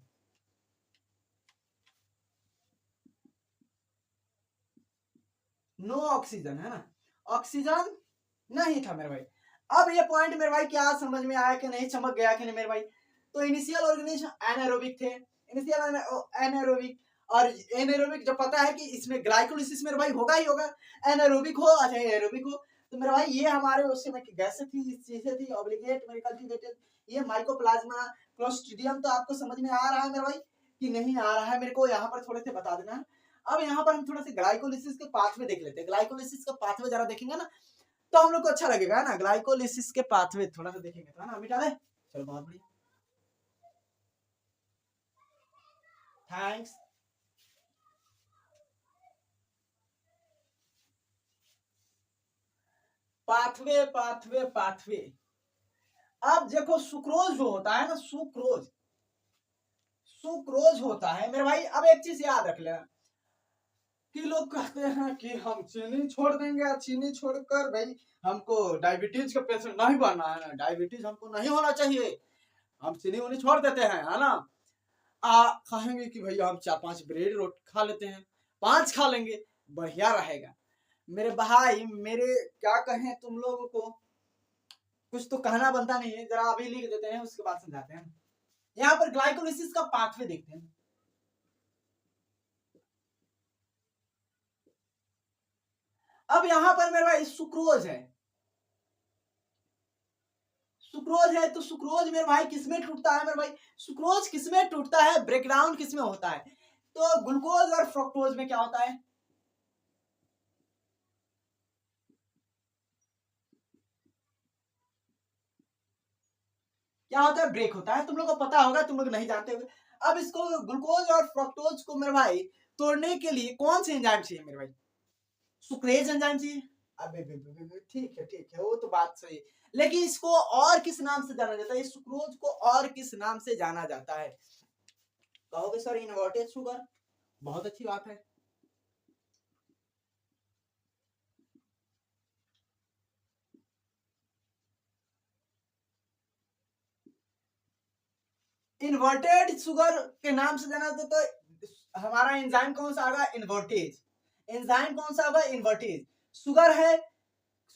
नो ऑक्सीजन है ना, ऑक्सीजन नहीं था मेरे भाई। अब ये पॉइंट मेरे भाई क्या समझ में आया कि नहीं, चमक गया कि नहीं मेरे भाई। तो इनिशियल ऑर्गेनिज्म एनारोबिक थे, इनिशियल एनारोबिक। और एनारोबिक जब पता है कि इसमें ग्लाइकोलिसिस मेरे भाई होगा ही होगा, एनारोबिक हो अच्छा एरोबिक हो। तो मेरे भाई ये हमारे उस समय की गैसें थी, चीजें थी, ऑब्लिगेट में कल्टिवेटेड। ये माइकोप्लाज्मा क्लोस्ट्रिडियम तो आपको समझ में आ रहा है मेरे भाई कि नहीं आ रहा है, मेरे को यहाँ पर थोड़े से बता देना। अब यहाँ पर हम थोड़ा सा ग्लाइकोलिसिस के पाथवे देख लेते हैं। ग्लाइकोलिसिस का पाथवे जरा देखेंगे ना तो हम लोग को अच्छा लगेगा ना। ग्लाइकोलिसिस के पाथवे थोड़ा सा देखेंगे तो है ना, मिटा दे। चलो बहुत बढ़िया, थैंक्स। Pathway pathway pathway. अब देखो सुक्रोज जो होता है ना, सुक्रोज, सुक्रोज होता है मेरे भाई। अब एक चीज याद रख लेना कि लोग कहते हैं कि हम चीनी छोड़ देंगे, चीनी छोड़कर भाई हमको डायबिटीज का पेशेंट नहीं बनना है ना, डायबिटीज हमको नहीं होना चाहिए, हम चीनी उनी छोड़ देते हैं है ना। कहेंगे कि भैया हम 4-5 ब्रेड रोटी खा लेते हैं, 5 खा लेंगे, बढ़िया रहेगा। मेरे भाई मेरे क्या कहें तुम लोगों को, कुछ तो कहना बनता नहीं है, जरा अभी लिख देते हैं उसके बाद समझाते हैं। यहाँ पर ग्लाइकोलिसिस का पाथवे देखते हैं। अब यहाँ पर मेरे भाई सुक्रोज है, सुक्रोज है। तो सुक्रोज मेरे भाई किसमें टूटता है मेरे भाई, सुक्रोज किसमें टूटता है, ब्रेकडाउन किसमें होता है। तो ग्लूकोज और फ्रुक्टोज में क्या होता है, क्या होता है, ब्रेक होता है। तुम लोग को पता होगा, तुम लोग नहीं जानते होगे। अब इसको ग्लूकोज और फ्रुक्टोज को मेरे भाई तोड़ने के लिए कौन से एंजाइम चाहिए मेरे भाई, सुक्रेज एंजाइम चाहिए। अबे ठीक है वो तो बात सही है, लेकिन इसको और किस नाम से जाना जाता है, इस सुक्रोज को और किस नाम से जाना जाता है। कहोगे सर इन्वर्टेड शुगर, बहुत अच्छी बात है। इन्वर्टेड शुगर के नाम से जाना जाता है। तो हमारा एंजाइम कौन सा आएगा, इन्वर्टेज। एंजाइम कौन सा होगा, इन्वर्टेज। शुगर है,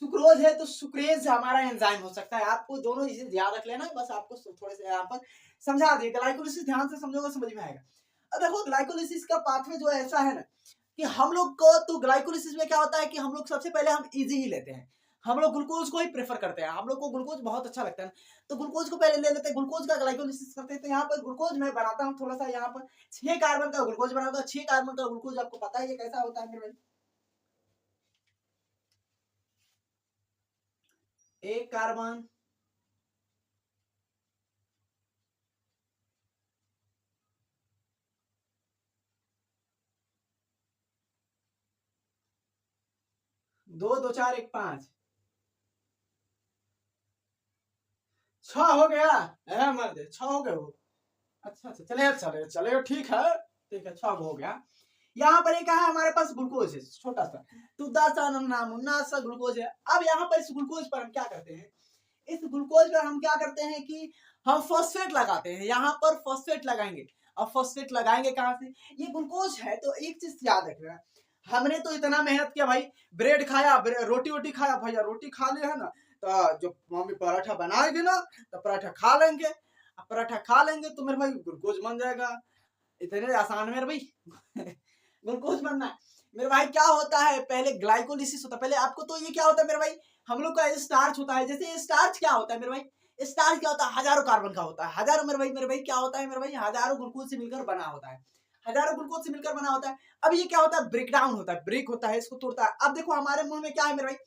सुक्रोज है, तो सुक्रेज हमारा एंजाइम हो सकता है। आपको दोनों इसे याद रख लेना, बस आपको थोड़े से यहाँ पर समझा दिए। ग्लाइकोलिसिस ध्यान से समझोगे समझ में आएगा। अब देखो ग्लाइकोलिसिस का पाथवे जो ऐसा है ना कि हम लोग को, तो ग्लाइकोलिसिस में क्या होता है कि हम लोग सबसे पहले हम इजी ही लेते हैं, हम लोग ग्लूकोज को ही प्रेफर करते हैं। हम लोग को ग्लूकोज बहुत अच्छा लगता है, तो ग्लूकोज को पहले ले लेते हैं, ग्लूकोज का ग्लाइकोलिसिस करते हैं। तो यहाँ पर ग्लूकोज मैं बनाता हूँ थोड़ा सा, यहाँ पर 6 कार्बन का ग्लूकोज बनाता हूँ। 6 कार्बन का ग्लूकोज आपको पता है ये कैसा होता है मेरे भाई, एक कार्बन, दो, 2 4 1 5, 6 हो गया है मर्द, 6 हो गए वो। अच्छा अच्छा चले चले चलेगा, ठीक है 6 हो गया। यहाँ पर एक है हमारे पास ग्लूकोज है छोटा सा, तो 10 मुन्ना मुन्ना सा ग्लूकोज है। अब यहाँ पर इस ग्लूकोज पर हम क्या करते हैं, इस ग्लूकोज पर हम क्या करते हैं कि हम फॉस्फेट लगाते हैं। यहाँ पर फॉस्फेट लगाएंगे। अब फॉस्फेट लगाएंगे कहाँ से, ये ग्लूकोज है। तो एक चीज याद रखना, हमने तो इतना मेहनत किया भाई, ब्रेड खाया, रोटी वोटी खाया, भैया रोटी खा ले है ना, तो जो मम्मी पराठा बनाएगी ना तो पराठा खा लेंगे। अब पराठा खा लेंगे तो मेरे भाई ग्लूकोज बन जाएगा। इतने आसान मेरे भाई ग्लूकोज बनना है मेरे भाई। क्या होता है, पहले ग्लाइकोलिसिस होता है। पहले आपको तो ये क्या होता है मेरे भाई, हम लोग का स्टार्च होता है। जैसे स्टार्च क्या होता है मेरे भाई, स्टार्च क्या होता है, हजारों कार्बन का होता है। हजारों मेरे भाई क्या होता है मेरे भाई, हजारों ग्लूकोज से मिलकर बना होता है, हजारों ग्लूकोज से मिलकर बना होता है। अब ये क्या होता है, ब्रेक डाउन होता है, ब्रेक होता है, इसको तोड़ता है। अब देखो हमारे मुंह में क्या है मेरे भाई,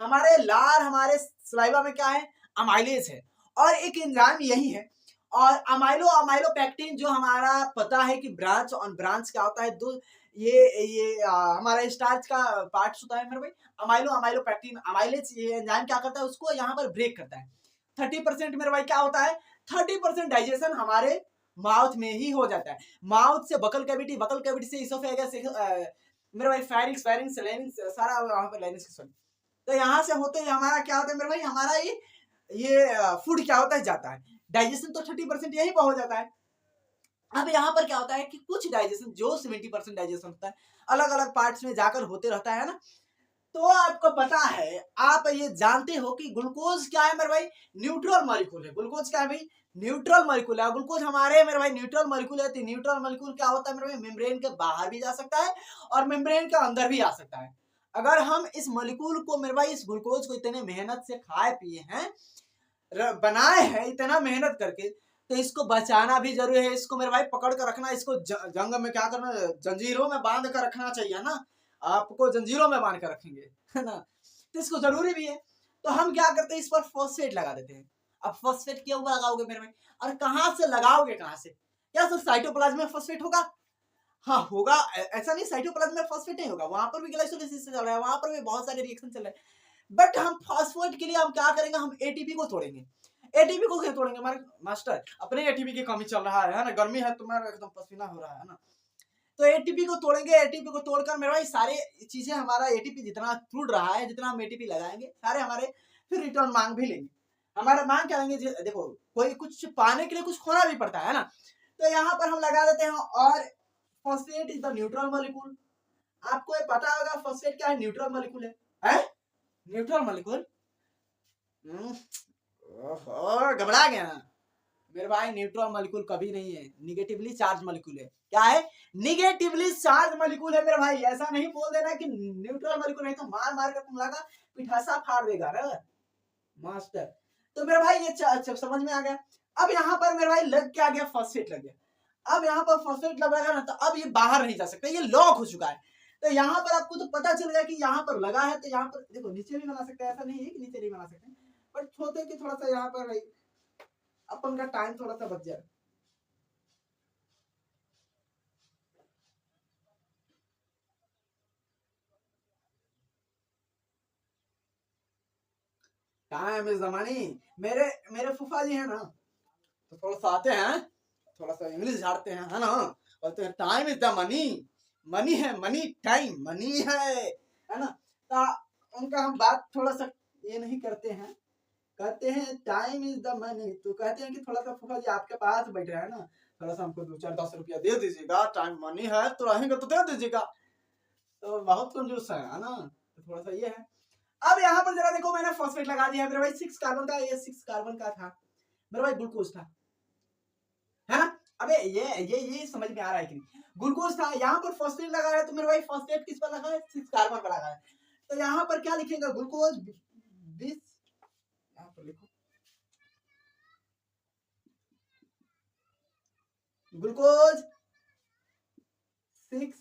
हमारे लार, हमारे सलाइवा में क्या है, अमाइलेज है, और एक एंजाइम यही है। और अमाइलो अमाइलोपेक्टिन, जो हमारा पता है कि ब्रांच ऑन ब्रांच क्या होता है, दो हमारा स्टार्च का पार्ट्स होता है मेरे भाई। अमाइलोपेक्टिन अमाइलेज, ये एंजाइम क्या करता है, उसको यहाँ पर ब्रेक करता है। 30% मेरे भाई क्या होता है, 30% डाइजेशन हमारे माउथ में ही हो जाता है। माउथ से बकल कैविटी से इसोफेगस, मेरे भाई फेरिंक्स लाइनिंग्स सारा वहां पर लाइनिंग्स, तो यहाँ से होते हमारा क्या होता है मेरे भाई, हमारा ये फूड क्या होता है जाता है। डाइजेशन तो 30% यही पर हो जाता है। अब यहाँ पर क्या होता है कि कुछ डाइजेशन जो 70% डाइजेशन होता है अलग अलग पार्ट्स में जाकर होते रहता है ना। तो आपको पता है, आप ये जानते हो कि ग्लूकोज क्या है मेरे भाई, न्यूट्रल मॉलिक्यूल है। ग्लूकोज क्या है भाई, न्यूट्रल मॉलिक्यूल है। ग्लूकोज हमारे मेरे भाई न्यूट्रल मॉलिक्यूल है। तो न्यूट्रल मॉलिक्यूल क्या होता है मेरे भाई, मेम्ब्रेन के बाहर भी जा सकता है और मेम्ब्रेन के अंदर भी आ सकता है। अगर हम इस मॉलिक्यूल को मेरे भाई, इस ग्लूकोज को इतने मेहनत से खाए पिए हैं, बनाए हैं इतना मेहनत करके, तो इसको बचाना भी जरूरी है। इसको मेरे भाई पकड़ कर रखना, इसको जंग में क्या करना, जंजीरों में बांध कर रखना चाहिए ना। आपको जंजीरों में बांध कर रखेंगे, है ना, तो इसको जरूरी भी है। तो हम क्या करते हैं, इस पर फॉस्फेट लगा देते हैं। अब फॉस्फेट क्यों लगाओगे मेरे भाई, और कहाँ से लगाओगे, कहाँ से, क्या सर साइटोप्लाज्म में फॉस्फेट होगा? हाँ होगा, ऐसा नहीं साइटोप्लाज्म में फॉस्फेट नहीं होगा, वहां पर भी ग्लाइकोलाइसिस चल रहा है, वहां पर भी बहुत सारे रिएक्शन चल रहे हैं। बट हम फॉस्फेट के लिए हम क्या करेंगे, हम एटीपी को तोड़ेंगे। एटीपी को क्यों तोड़ेंगे हमारे मास्टर, अपने एटीपी की कमी चल रहा है ना, गर्मी है, तुम्हारा एकदम पसीना हो रहा है ना, तो एटीपी को तोड़ेंगे। एटीपी को तोड़कर मेरे भाई सारे चीजें, हमारा एटीपी जितना टूट रहा है, जितना हम एटीपी लगाएंगे सारे हमारे फिर रिटर्न मांग भी लेंगे। हमारा मांग क्या लेंगे, देखो कोई कुछ पाने के लिए कुछ खोना भी पड़ता है ना। तो यहाँ पर हम लगा देते हैं। और phosphate is the neutral molecule. आपको ये पता होगा फॉस्फेट क्या है, न्यूट्रल मॉलिक्यूल है? न्यूट्रल मॉलिक्यूल, घबरा गया मेरे भाई। न्यूट्रल मॉलिक्यूल कभी नहीं है, निगेटिवली चार्ज मॉलिक्यूल है। क्या है, निगेटिवली चार्ज मॉलिक्यूल है मेरे भाई। ऐसा नहीं बोल देना कि न्यूट्रल मॉलिक्यूल, नहीं तो मार मार कर तुम लगा पिठासा फाड़ देगा रे मास्टर। तो मेरे भाई ये समझ में आ गया। अब यहाँ पर मेरे भाई लग क्या गया, फॉस्फेट लग गया। अब यहाँ पर फॉस्फेट लगेगा ना, तो अब ये बाहर नहीं जा सकता, ये लॉक हो चुका है। तो यहाँ पर आपको तो पता चल गया कि यहाँ पर लगा है, तो यहाँ पर देखो नीचे भी बना सकते हैं, ऐसा नहीं है कि नीचे नहीं बना सकते, बट सोचते कि थोड़ा सा यहाँ पर भाई अपन का टाइम थोड़ा सा बच जाए। Time is the money. मेरे मेरे फूफा जी है ना, तो थोड़ा सा आते हैं, थोड़ा सा इंग्लिश झाड़ते हैं, है ना, बोलते हैं time is the money. Money है, मनी टाइम मनी है ना। तो उनका हम बात थोड़ा सा ये नहीं करते हैं, कहते हैं टाइम इज द मनी। तो कहते हैं कि थोड़ा सा फूफा जी आपके पास बैठ रहे हैं ना, थोड़ा सा हमको 2-4-10 रुपया दे दीजिएगा, टाइम मनी है तो रहेंगे तो दे दीजिएगा। तो बहुत कंजूस है ना, तो थोड़ा सा ये है। अब यहाँ पर जरा देखो, मैंने फॉस्फेट लगा दिया मेरे भाई, 6 कार्बन का, ये 6 कार्बन का था मेरे भाई, ग्लूकोज था, है ना। अबे ये समझ में आ रहा है कि नहीं, ग्लूकोज था, यहाँ पर फॉस्फेट लगा है, तो मेरे भाई फॉस्फेट किस पर लगा है, 6 कार्बन पर लगा है। तो यहाँ पर क्या लिखेगा, ग्लूकोज 20, यहाँ पर लिखो ग्लूकोज 6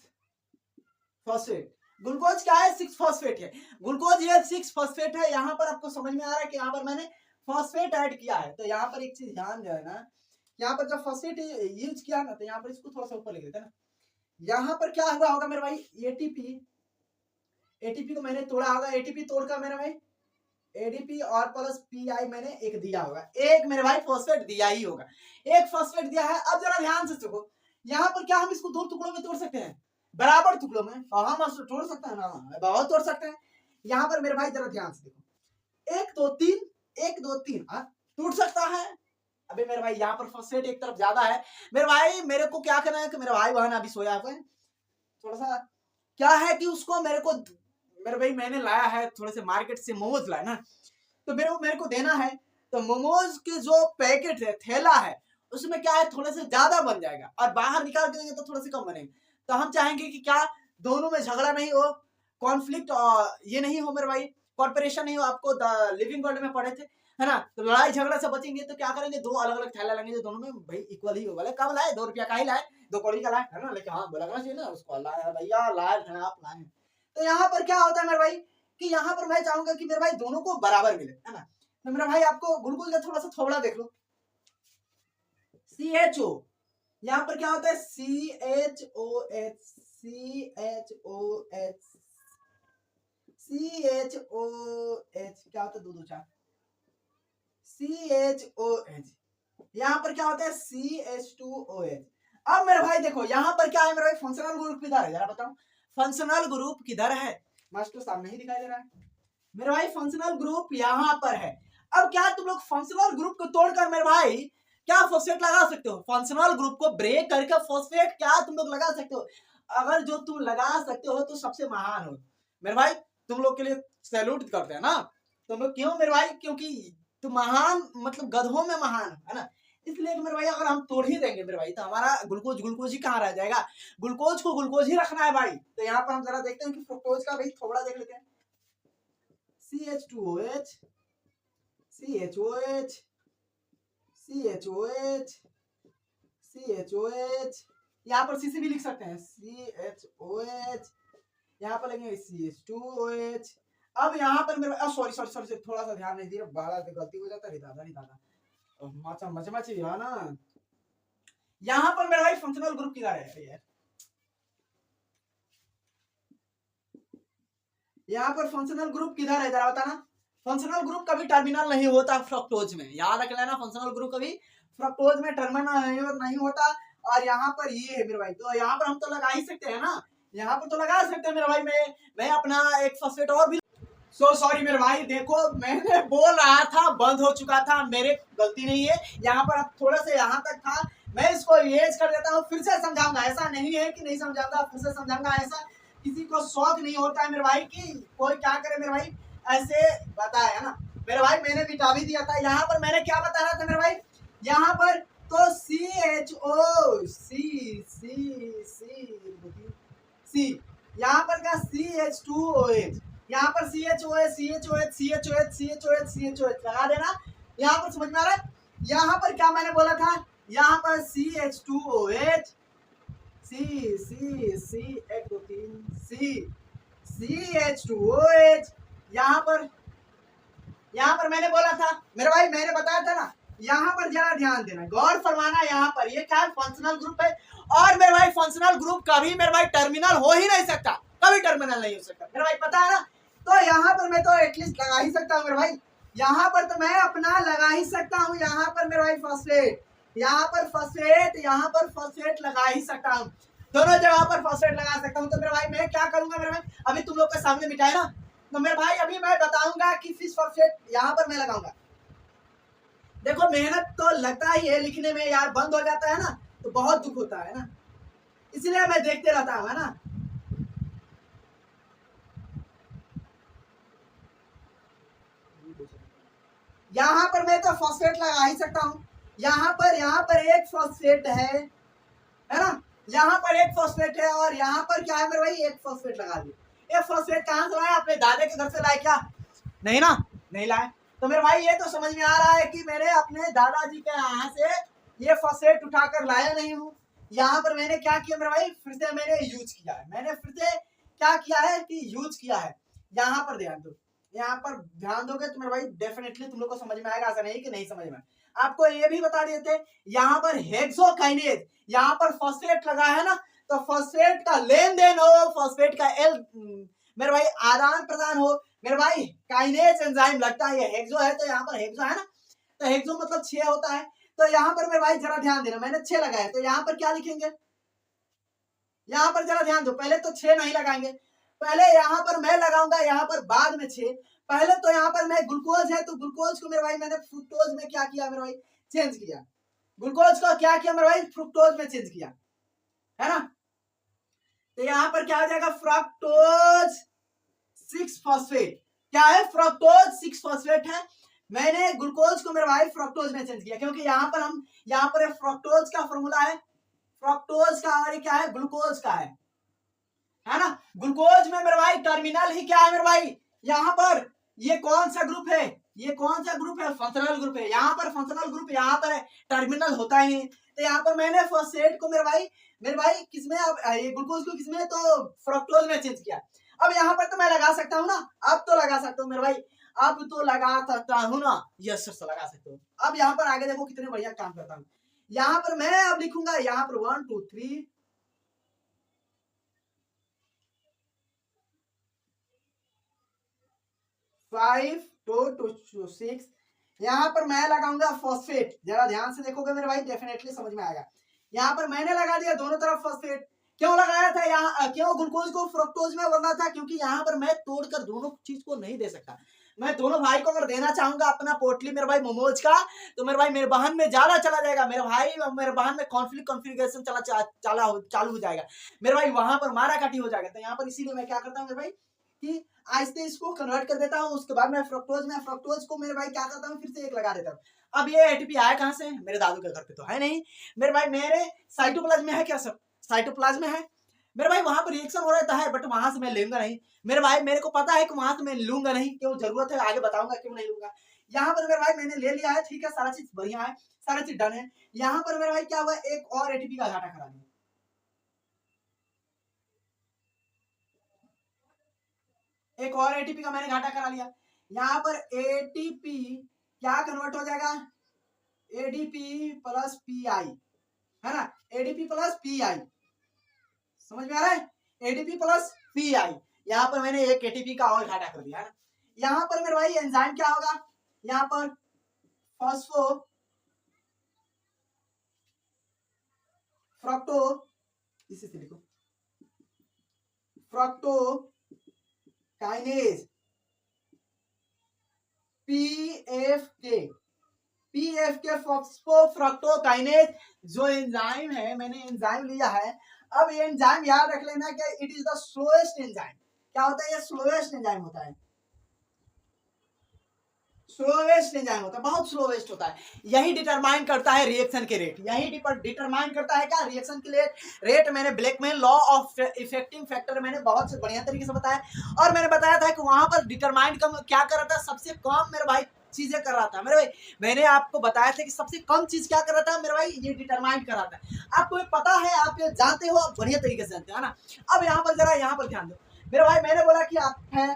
फॉस्फेट। ग्लूकोज क्या है, 6 फॉस्फेट है। ग्लूकोज ये 6 फॉस्फेट है। यहाँ पर आपको समझ में आ रहा है कि यहाँ पर मैंने फॉस्फेट ऐड किया है। तो यहाँ पर एक चीज ध्यान जो है ना, यहाँ पर जब फॉस्फेट यूज किया ना, तो यहाँ पर इसको थोड़ा सा ऊपर लिख देते हैं ना। यहाँ पर क्या हुआ होगा मेरे भाई, एटीपी, एटीपी को मैंने तोड़ा होगा, एटीपी तोड़कर मेरे भाई एडीपी और प्लस पीआई मैंने एक दिया होगा, एक मेरे भाई फॉस्फेट दिया ही होगा, एक फॉस्फेट दिया है। अब जरा ध्यान से सुनो, यहाँ पर क्या हम इसको 2 टुकड़ों में तोड़ सकते हैं, बराबर टुकड़ों में, हम तोड़ सकते हैं ना, बहुत तोड़ सकते हैं। यहाँ पर मेरे भाई जरा ध्यान से देखो, 1 2 3, 1 2 3, टूट सकता है। अभी मेरे भाई यहाँ पर फॉस्फेट एक तरफ ज्यादा है मेरे भाई, मेरे को क्या करना है कि मेरा भाई बहन अभी सोया हुआ है, थोड़ा सा क्या है कि उसको मेरे भाई मैंने लाया है थोड़े से मार्केट से मोमोज लाया ना, तो मेरे को देना है। तो मोमोज के जो पैकेट है, थैला है, उसमें क्या है थोड़े से ज्यादा बन जाएगा, और बाहर निकाल के देंगे तो थोड़े से कम बनेंगे। तो हम चाहेंगे कि क्या दोनों में झगड़ा नहीं हो, कॉन्फ्लिक्ट ये नहीं हो मेरे भाई, कॉर्पोरेशन नहीं हो। आपको लिविंग वर्ल्ड में पढ़े थे, है ना, तो लड़ाई झगड़ा से बचेंगे। तो क्या करेंगे, 2 अलग अलग थैला लेंगे जो दोनों में भाई इक्वल ही हो। बोले कम लाए, 2 रुपया का ही लाए, 2 कौड़ी का लाए, है ना, लेकिन हाँ लगना चाहिए ना उसको, लाए भैया, लाए हैं आप, लाए। तो यहाँ पर क्या होता है मेरे भाई, कि यहाँ पर मैं चाहूंगा कि मेरे भाई दोनों को बराबर मिले, है ना। तो मेरा भाई आपको ग्लूकोज का थोड़ा सा थोबड़ा देख लो, CHO, यहाँ पर क्या होता है, CHOH, CHOH, CHOH क्या होता है, 2 2 4, CHOH, यहाँ पर क्या होता है CH2OH। अब मेरे भाई देखो यहाँ पर क्या है मेरे भाई, फंक्शनल ग्रुप किधर है जरा बताओ, फंक्शनल ग्रुप किधर है, मास्टर सामने ही दिखाई दे रहा है मेरे भाई, फंक्शनल ग्रुप यहाँ पर है। अब क्या तुम लोग फंक्शनल ग्रुप को तोड़कर मेरे भाई क्या फॉस्फेट लगा सकते हो, फंक्शनल ग्रुप को ब्रेक करके फॉस्फेट क्या तुम लोग लगा सकते हो, अगर जो तुम लगा सकते हो तो सबसे महान हो मेरे भाई, तुम लोग के लिए सैल्यूट करते हैं ना तुम लोग, क्यों मेरे भाई, क्योंकि तुम महान मतलब गधों में महान है ना, इसलिए कि मेरे भाई अगर हम तोड़ ही देंगे मेरे भाई तो हमारा ग्लूकोज ग्लूकोज ही कहाँ रह जाएगा, ग्लूकोज को ग्लूकोज ही रखना है भाई। तो यहाँ पर हम जरा देखते हैं कि फ्रुक्टोज का भाई थोड़ा देख लेते हैं, CH2OH CHOH CHOH CHOH, यहाँ पर CC भी लिख सकते हैं CHOH, यहाँ पर लेंगे CH2OH। अब यहाँ पर मेरे सॉरी सॉरी सॉरी थोड़ा सा ध्यान नहीं दिया, बड़ा गलती हो जाता है, नहीं दादा माचा मचमाची है ना। यहाँ पर मेरा भाई फंक्शनल ग्रुप किधर है यार, यहाँ पर फंक्शनल ग्रुप किधर है जरा बताना, फंक्शनल ग्रुप कभी टर्मिनल नहीं होता फ्रक्टोज में, याद रख लेना, फंक्शनल ग्रुप कभी फ्रक्टोज में टर्मिनल नहीं होता। और यहाँ पर ये है मेरे भाई, तो यहाँ पर हम तो लगा ही सकते हैं ना, यहाँ पर तो लगा सकते हैं मेरे भाई, मैं अपना एक फॉस्फेट और भी सॉरी मेरे भाई, देखो मैंने बोल रहा था बंद हो चुका था, मेरे गलती नहीं है, यहाँ पर अब थोड़ा से यहाँ तक था, मैं इसको इरेज कर देता हूँ, फिर से समझाऊंगा, ऐसा नहीं है कि नहीं समझाऊंगा, फिर से समझाऊंगा, ऐसा किसी को शौक नहीं होता है मेरे भाई की कोई क्या करे मेरे भाई, ऐसे बताया है ना मेरे भाई, मैंने मिटा भी दिया था, यहाँ पर मैंने क्या बता रहा था मेरे भाई, यहाँ पर तो CHO C यहाँ पर क्या CH2OH, यहाँ पर CHOH CHOH CHOH CHOH CHOH लगा देना, यहाँ पर समझ में आ रहा है, यहाँ पर क्या मैंने बोला था, यहाँ पर CH2OH C एक दो तीन CH2OH, यहाँ पर मैंने बोला था मेरे भाई, मैंने बताया था ना, यहाँ पर जरा ध्यान देना, गौर फरमाना, यहाँ पर ये क्या है फंक्शनल ग्रुप है, और मेरे भाई फंक्शनल ग्रुप कभी मेरे भाई टर्मिनल हो ही नहीं सकता, कभी टर्मिनल नहीं हो सकता मेरे भाई, पता है ना। तो यहाँ पर मैं तो एटलीस्ट लगा ही सकता हूँ मेरे भाई, यहाँ पर तो मैं अपना लगा ही सकता हूँ, यहाँ पर मेरे भाई फॉस्फेट, यहाँ पर फॉस्फेट, यहाँ पर फॉस्फेट लगा ही सकता हूँ, दोनों जगह पर फॉस्फेट लगा सकता हूँ। तो मेरे भाई मैं क्या करूंगा मेरे भाई, अभी तुम लोग के सामने मिटाए ना, तो मेरे भाई अभी मैं बताऊंगा कि फिश फॉस्फेट यहाँ पर मैं लगाऊंगा, देखो मेहनत तो लगता ही है लिखने में यार, बंद हो जाता है ना तो बहुत दुख होता है ना, इसलिए मैं देखते रहता हूँ है ना। यहाँ पर मैं तो फॉस्फेट लगा ही सकता हूँ, यहाँ पर एक फॉस्फेट है ना, यहाँ पर एक फॉस्फेट है, और यहाँ पर क्या है मेरे भाई, एक फॉस्फेट लगा दिए, एक फॉस्फेट कहाँ से लाए, अपने दादे के घर से लाए क्या, नहीं ना, नहीं लाए, तो मेरे भाई ये तो समझ में आ रहा है कि मैंने अपने दादाजी के यहाँ से ये फॉस्फेट उठाकर लाया नहीं हूँ, यहाँ पर मैंने क्या किया मेरे भाई, फिर से मैंने यूज किया है, मैंने फिर से क्या किया है कि यूज किया है, यहाँ पर ध्यान दो, यहाँ पर ध्यान दोगे तो मेरे भाई डेफिनेटली तुम लोग को समझ में आएगा, ऐसा नहीं कि नहीं समझ में। आपको ये भी बता दिए थे, यहाँ पर हेक्सोकाइनेज, यहाँ पर फॉस्फेट लगा है ना, तो फॉस्फेट का लेन देन हो, फॉस्फेट का मेरे भाई आदान प्रदान हो, मेरे भाई काइनेज एंजाइम लगता है, ये हेक्सो है तो यहाँ पर हेक्सो है ना, तो हेक्सो मतलब 6 होता है, तो यहाँ पर मेरे भाई जरा ध्यान देना, मैंने 6 लगाया, तो यहाँ पर क्या लिखेंगे, यहाँ पर जरा ध्यान दो, पहले तो 6 नहीं लगाएंगे, पहले यहाँ पर मैं लगाऊंगा, यहाँ पर बाद में 6, पहले तो यहाँ पर मैं ग्लूकोज है तो ग्लूकोज को मेरे भाई मैंने फ्रुक्टोज में क्या किया मेरे भाई, चेंज किया, ग्लूकोज को क्या किया मेरे भाई, फ्रुक्टोज में चेंज किया, है ना, तो यहाँ पर क्या हो जाएगा, फ्रक्टोज 6 फॉस्फेट, क्या है फ्रक्टोज 6 फॉस्फेट है, मैंने ग्लूकोज को मेरे भाई फ्रक्टोज में चेंज किया, क्योंकि यहाँ पर फ्रक्टोज का फॉर्मूला है, फ्रक्टोज का, और क्या है ग्लूकोज का है ना, ग्लूकोज में मेरे भाई टर्मिनल ही क्या है मेरे भाई, यहाँ पर ये कौन सा ग्रुप है, ये कौन सा ग्रुप है, फंक्शनल ग्रुप है, यहाँ पर फंक्शनल ग्रुप यहाँ पर है, टर्मिनल होता ही नहीं, तो यहाँ पर मैंने फॉस्फेट को मेरे भाई किसमें, अब ये ग्लूकोज को किसमें, तो फ्रक्टोज में चेंज किया, अब यहाँ पर तो मैं लगा सकता हूँ ना, अब तो लगा सकता हूँ मेरे भाई, अब तो लगा सकता हूँ ना, यस सर लगा सकते हो। अब यहाँ पर आगे देखो कितने बढ़िया काम करता हूँ, यहाँ पर मैं अब लिखूंगा, यहाँ पर 1 2 3 5 2 2 6, यहाँ पर मैं लगाऊंगा फॉस्फेट, जरा ध्यान से देखोगे मेरे भाई डेफिनेटली समझ में आएगा। यहाँ पर मैंने लगा दिया दोनों तरफ फॉस्फेट। क्यों लगाया था यहाँ, क्यों ग्लूकोज को फ्रक्टोज में बदलना था, क्योंकि यहाँ पर मैं तोड़कर दोनों चीज को नहीं दे सकता। मैं दोनों भाई को अगर देना चाहूंगा अपना पोटली मेरे भाई मोमोज का, तो मेरे भाई मेरे बहन में ज्यादा चला जाएगा, मेरे भाई और मेरे बहन में कॉन्फ्लिक्ट कॉन्फ़िगरेशन चालू हो जाएगा, मेरे भाई वहां पर मारा काटी हो जाएगा। तो यहाँ पर इसीलिए मैं क्या करता हूँ मेरे भाई कि आहिस्ते इसको कन्वर्ट कर देता हूँ, उसके बाद मैं फ्रक्टोज को मेरे भाई क्या करता हूँ फिर से एक लगा देता हूँ। अब ये एटीपी आया कहाँ से, मेरे दादू के घर पे तो है नहीं मेरे भाई, मेरे साइटोप्लाज्म में है क्या, सब साइटोप्लाज्म में है मेरे भाई, वहां पर रिएक्शन हो रहता है, बट वहां से मैं लूंगा नहीं मेरे भाई, मेरे को पता है कि वहां से मैं लूंगा नहीं, क्यों जरूरत है आगे बताऊंगा क्यों नहीं लूंगा। यहाँ पर मेरे भाई मैंने ले लिया है, ठीक है, सारा चीज बढ़िया है, सारा चीज डन है। यहाँ पर मेरे भाई क्या हुआ, एक और एटीपी का घाटा करा दिया, एक और एटीपी का मैंने घाटा करा लिया। यहाँ पर एटीपी क्या कन्वर्ट हो जाएगा, एडीपी प्लस पीआई, है ना, एडीपी प्लस पीआई, समझ में आ रहा है, एडीपी प्लस पीआई। यहाँ पर मैंने एक एटीपी का और घाटा कर दिया है ना। यहाँ पर मेरे भाई एंजाइम क्या होगा, यहाँ पर फॉस्फो फ्रक्टो, इसी से लिखो फ्रक्टो काइनेज पीएफके फॉस्फोफ्रक्टोकाइनेज जो एंजाइम है, मैंने एंजाइम लिया है। अब ये एंजाइम याद रख लेना कि it is the slowest enzyme. क्या होता है, ये स्लोएस्ट एंजाइम होता है, स्लोवेस्ट एंजाइम होता है, बहुत स्लोवेस्ट होता है। यही डिटरमाइन करता है रिएक्शन के रेट, यही डिटरमाइन करता है क्या, रिएक्शन के रेट। मैंने Blackman law of affecting factor मैंने बहुत से बढ़िया तरीके से बताया, और मैंने बताया था कि वहां पर डिटरमाइन क्या कर रहा था, सबसे कम मेरे भाई चीजें कर रहा था मेरे भाई। मैंने आपको बताया था कि सबसे कम चीज क्या कर रहा था मेरे भाई, ये डिटरमाइन कर रहा था। आपको पता है, आप ये जानते हो, आप बढ़िया तरीके से जानते हो ना। अब यहाँ पर जरा यहाँ पर ध्यान दो मेरे भाई, मैंने बोला कि आप है,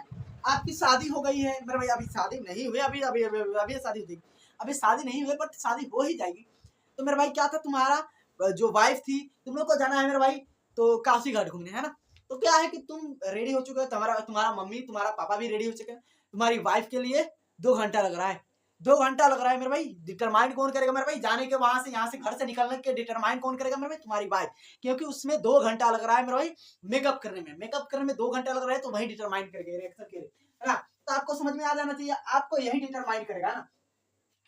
आपकी शादी हो गई है मेरे भाई, अभी शादी नहीं हुई, अभी अभी अभी, अभी शादी हो जाएगी, अभी शादी नहीं हुई बट शादी हो ही जाएगी। तो मेरे भाई क्या था, तुम्हारा जो वाइफ थी, तुम लोग को जाना है मेरे भाई तो काशी घाट घूमने, है ना। तो क्या है कि तुम रेडी हो चुके हो, तुम्हारा मम्मी तुम्हारा पापा भी रेडी हो चुके हैं, तुम्हारी वाइफ के लिए 2 घंटा लग रहा है, 2 घंटा लग रहा है मेरे भाई। डिटरमाइन कौन करेगा मेरे भाई, जाने के वहां से, यहाँ से घर से निकलने के डिटरमाइन कौन करेगा मेरे भाई, तुम्हारी वाइफ, क्योंकि उसमें 2 घंटा लग रहा है मेरे भाई मेकअप करने में 2 घंटा लग रहा है, तो वही डिटरमाइन करेगा रिएक्शन के लिए, है ना। तो आपको समझ में आ जाना चाहिए, आपको यही डिटरमाइन करेगा ना।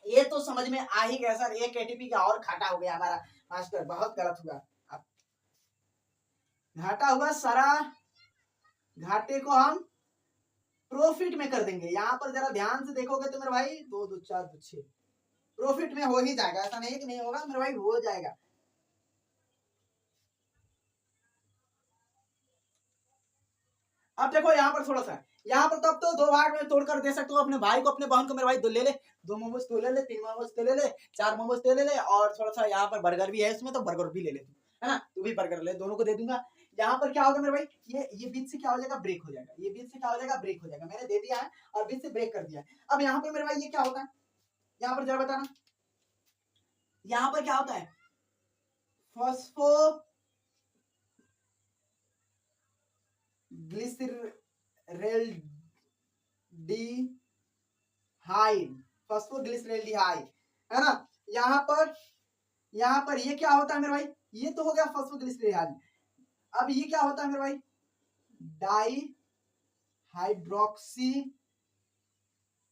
ये तो समझ में आ ही गया सर, एक एटीपी का और घाटा हो गया हमारा मास्टर, बहुत गलत हुआ, घाटा हुआ सारा, घाटे को हम प्रॉफिट में कर देंगे। यहाँ पर जरा ध्यान से देखोगे तो मेरे भाई 2 2 4 2 6 प्रॉफिट में हो ही जाएगा, ऐसा नहीं है कि नहीं होगा मेरे भाई, हो जाएगा। अब देखो यहाँ पर थोड़ा सा, यहाँ पर तब तो 2 भाग में तोड़कर दे सकते हो अपने भाई को, अपने बहन को मेरे भाई, 2 ले ले, 2 मोमोज तो ले ले, 3 मोमोज तो ले ले, 4 मोमोज तो ले ले, और थोड़ा सा यहाँ पर बर्गर भी है इसमें, तो बर्गर भी ले ले, है ना, तू भी बर्गर ले, दोनों को दे दूंगा। यहाँ पर क्या होगा मेरे भाई, ये बीच से क्या हो जाएगा, ब्रेक हो जाएगा, ये बीच से क्या हो जाएगा, ब्रेक हो जाएगा, मैंने दे दिया है और बीच से ब्रेक कर दिया है। अब यहाँ पर मेरे भाई ये क्या होता है, यहाँ पर जरा बताना, यहाँ पर क्या होता है, फॉस्फो ग्लिसरेल्डिहाइड, फॉस्फोग्लिसरेल्डिहाइड, है ना। यहाँ पर ये क्या होता है मेरे भाई, ये तो हो गया फॉस्फोग्लिसरेल्डिहाइड। अब ये क्या होता है मेरे भाई, डाई हाइड्रोक्सी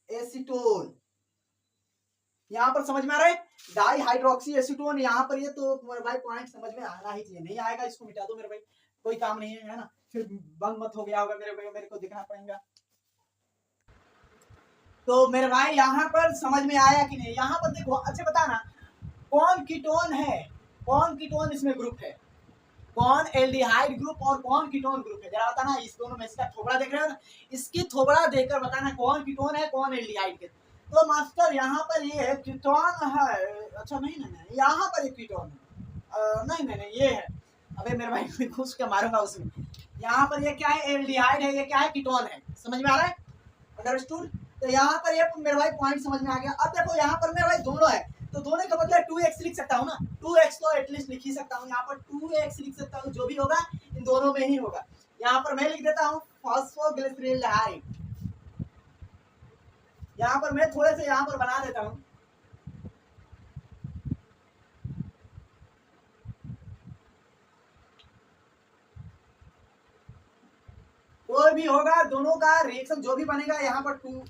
एसीटोन, यहाँ पर समझ में आ रहा है, डाई हाइड्रोक्सी एसीटोन। यहाँ पर ये तो मेरे भाई पॉइंट समझ में आना ही चाहिए, नहीं आएगा इसको मिटा दो मेरे भाई, कोई काम नहीं है, है ना, फिर बंद मत हो गया होगा मेरे भाई, मेरे को दिखना पड़ेगा। तो मेरे भाई यहाँ पर समझ में आया कि नहीं, यहाँ पर देखो, अच्छा बताना कौन कीटोन है, कौन कीटोन इसमें ग्रुप है, कौन एल्डिहाइड ग्रुप और कौन कीटोन ग्रुप है, जरा बताना। इस दोनों में इसका थोबड़ा देख रहे हो ना, इसकी थोबड़ा देखकर बताना कौन कीटोन है कौन एल्डिहाइड है। तो मास्टर यहाँ पर ये कीटोन है, अच्छा नहीं नहीं, यहाँ पर एक कीटोन है, नहीं नहीं ये है, अबे मेरे भाई घुस के मारूंगा उसमें। यहाँ पर ये क्या है, एल्डिहाइड है, ये क्या है, कीटोन है, समझ में आ रहा है, अंडरस्टूड। तो यहाँ पर ये मेरे भाई पॉइंट समझ में आ गया। अब देखो यहाँ पर मेरे भाई दोनों है, तो दोनों का मतलब 2x लिख सकता हूँ ना, 2x तो एटलीस्ट लिख ही सकता हूँ, यहाँ पर 2x लिख सकता हूँ, जो भी होगा इन दोनों में ही होगा। यहाँ पर मैं लिख देता हूँ फॉस्फोग्लिसरेल्डिहाइड, यहाँ पर मैं थोड़े से यहाँ पर बना देता हूँ। कोई भी होगा दोनों का रिएक्शन जो भी बनेगा यहाँ पर 2।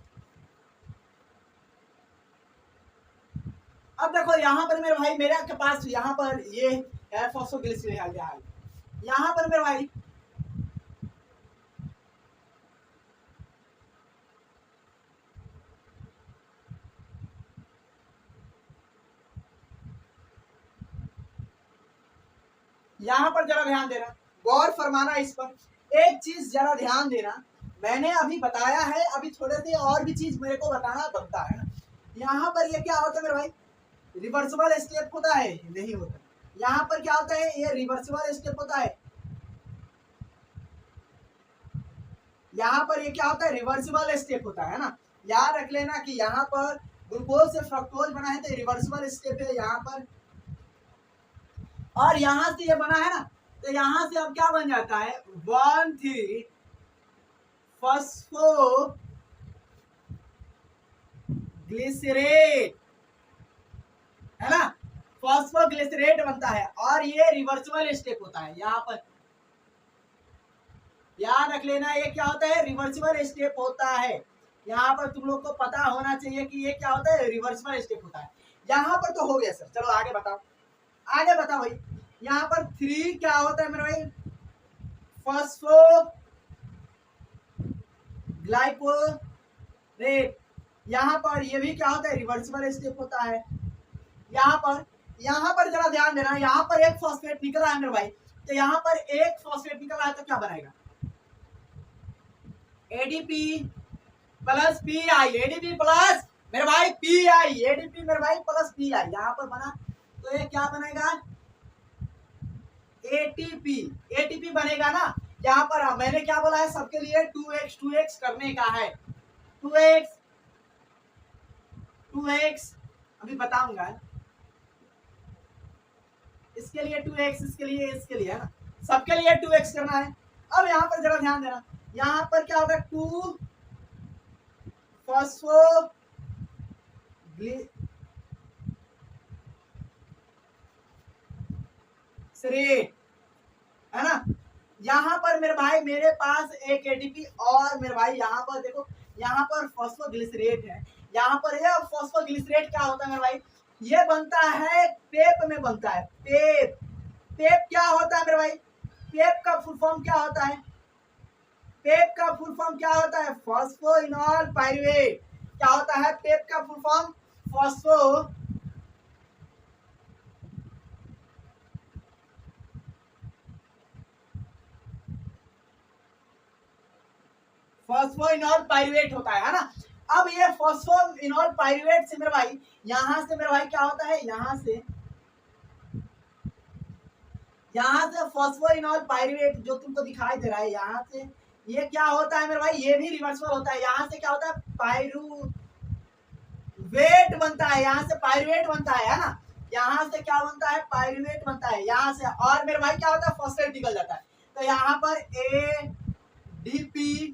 अब देखो यहाँ पर मेरे भाई मेरे के पास यहाँ पर ये फॉस्फोग्लिसरीन आ गया है। यहाँ पर मेरे भाई यहाँ पर जरा ध्यान देना, गौर फरमाना इस पर। एक चीज जरा ध्यान देना, मैंने अभी बताया है, अभी थोड़े से और भी चीज मेरे को बताना बनता है ना। यहाँ पर ये क्या होता है मेरे भाई, रिवर्सिबल स्टेप होता है? नहीं होता। यहाँ पर क्या होता है, ये रिवर्सिबल स्टेप होता है। यहाँ पर ये क्या होता है, रिवर्सिबल स्टेप होता है ना। याद रख लेना कि यहाँ पर ग्लूकोज से फ्रक्टोज बना है तो रिवर्सिबल स्टेप है यहाँ पर, और यहाँ से ये बना है ना, तो यहाँ से अब क्या बन जाता है, 1,3 फॉस्फोग्लिसरेट है ना, फॉस्फोग्लिसरेट बनता है, और ये रिवर्सिबल स्टेप होता है। यहाँ पर याद रख लेना, ये क्या होता है, रिवर्सिबल स्टेप होता है। यहाँ पर तुम लोग को पता होना चाहिए कि ये क्या होता है, रिवर्सिबल स्टेप होता है। यहाँ पर तो हो गया सर, चलो आगे बताओ, आगे बताओ भाई। यहाँ पर 3 क्या होता है मेरे भाई, फॉस्फोग्लाइकोलेट। यहाँ पर ये भी क्या होता है, रिवर्सिबल स्टेप होता है। यहाँ पर जरा ध्यान देना, यहाँ पर एक फॉस्फेट निकल रहा है मेरे भाई, तो यहाँ पर एक फॉस्फेट निकल रहा है तो क्या बनाएगा, ADP plus pi, ADP plus मेरे भाई पीआई, एडीपी मेरे भाई प्लस पीआई यहाँ पर बना, तो ये क्या बनेगा, एटीपी, एटीपी बनेगा ना। यहाँ पर मैंने क्या बोला है, सबके लिए 2x करने का है, 2x अभी बताऊंगा। इसके लिए 2x, इसके लिए है ना, सबके लिए 2x करना है। अब यहाँ पर जरा ध्यान देना, यहाँ पर क्या होगा, 2 फॉस्फोग्लिसरेट है ना। यहाँ पर मेरे भाई मेरे पास एक एटीपी, और मेरे भाई यहाँ पर देखो, यहाँ पर फॉस्फोग्लिसरेट है। यहाँ पर ये फॉस्फोग्लिसरेट क्या होता है मेरे भाई, ये बनता है पेप में बनता है, पेप। पेप क्या होता है मेरे भाई, पेप का फुल फॉर्म क्या होता है, पेप का फुल फॉर्म क्या होता है, फॉस्फोइनॉल पाइरुवेट। क्या होता है पेप का फुल फॉर्म, फॉस्फोइनॉल पाइरुवेट होता है ना। अब ये फॉस्फोइनॉल पाइरुवेट से मेरे भाई, यहाँ से मेरे भाई क्या होता है, यहाँ से फॉस्फोइनॉल पाइरुवेट जो तुमको दिखाई दे रहा है, यहाँ से ये क्या होता है मेरे भाई, ये भी रिवर्सिबल होता है। यहाँ से क्या होता है, पाइरुवेट बनता है, यहाँ से पाइरुवेट बनता है ना। यहाँ से क्या बनता है, पाइरुवेट बनता है यहाँ से, और मेरे भाई क्या होता है, फॉस्फेट निकल जाता है। तो यहाँ पर ADP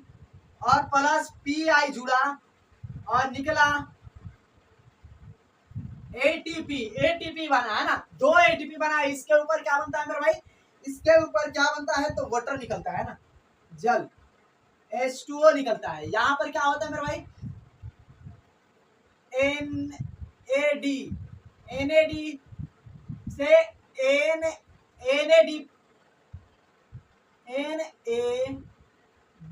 और प्लस PI जुड़ा और निकला ATP बना है ना, 2 ATP बना। इसके ऊपर क्या बनता है मेरे भाई, इसके ऊपर क्या बनता है, तो वाटर निकलता है ना, जल, H2O निकलता है। यहाँ पर क्या होता है मेरे भाई, NAD से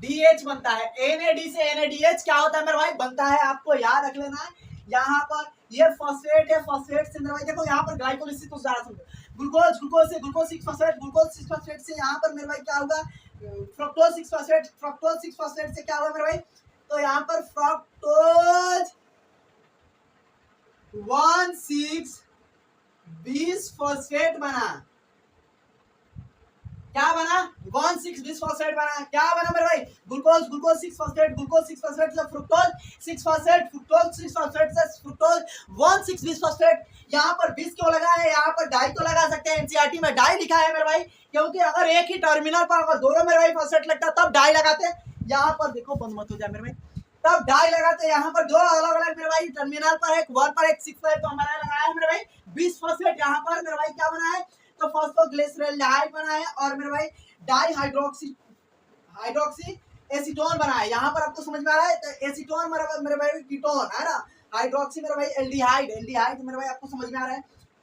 NADH बनता है। NAD से NADH क्या होता है मेरे भाई, बनता है, आपको याद रख लेना है। यहाँ पर ये फॉस्फेट है, फॉस्फेट से मेरे भाई देखो यहाँ पर ग्लाइकोलिसिस को ज्यादा समझो, ग्लूकोज से ग्लूकोज 6 फॉस्फेट, ग्लूकोज 6 फॉस्फेट से यहाँ पर मेरे भाई क्या होगा, फ्रक्टोज 6 फॉस्फेट, फ्रक्टोज 6 फॉस्फेट से क्या होगा मेरे भाई, तो यहाँ पर फ्रक्टोज 1,6 फॉस्फेट बना। क्या बना, 1,6 फॉस्फेट बना। क्या बना मेरे भाई, ग्लूकोज 6 फॉस्फेट, ग्लूकोज 6 फॉस्फेट से फ्रुक्टोज 6 फॉस्फेट, फ्रुक्टोज 6 फॉस्फेट से फ्रुक्टोज 1,6 फॉस्फेट। यहाँ पर 20 क्यों लगा है, यहाँ पर डाई तो लगा सकते हैं, एनसीईआरटी में डाई लिखा है मेरे भाई, क्योंकि अगर एक ही टर्मिनल पर अगर दोनों मेरे भाई फॉस्फेट लगता तब डाई लगाते। यहाँ पर देखो बंद मत हो जाए मेरे भाई, तब डाई लगा तो यहाँ पर दो अलग अलग मेरे भाई टर्मिनल पर एक 1 पर एक 6 पर तो हमारा लगाया है मेरे भाई 20 फॉस्फेट। यहाँ पर मेरे भाई क्या बना है तो फॉस्फोग्लिसरेल्डिहाइड बना है और मेरे भाई डाई हाइड्रोक्सी एसीटोन बना है। यहाँ पर आपको समझ में आ रहा है तो एसीटोन मेरे भाई कीटोन है ना, हाइड्रोक्सी मेरे भाई एल्डिहाइड मेरे भाई आपको समझ में आ रहा है,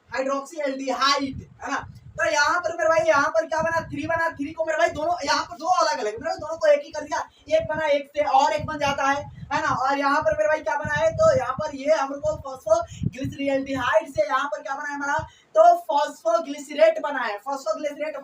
हाइड्रोक्सी एल्डिहाइड है ना। तो यहाँ पर मेरे भाई यहाँ पर क्या बना 3 बना, 3 को मेरे भाई दोनों यहाँ पर दो अलग अलग मेरे भाई दोनों को एक ही कर दिया, एक बना एक से और एक बन जाता है ना। और यहाँ पर मेरे भाई क्या बना है तो यहाँ पर ये हमको फॉस्फोग्लिसरेल्डिहाइड से यहाँ पर क्या बना है हमारा तो फॉस्फोग्लिसरेट बना है, फॉस्फोग्लिसरेट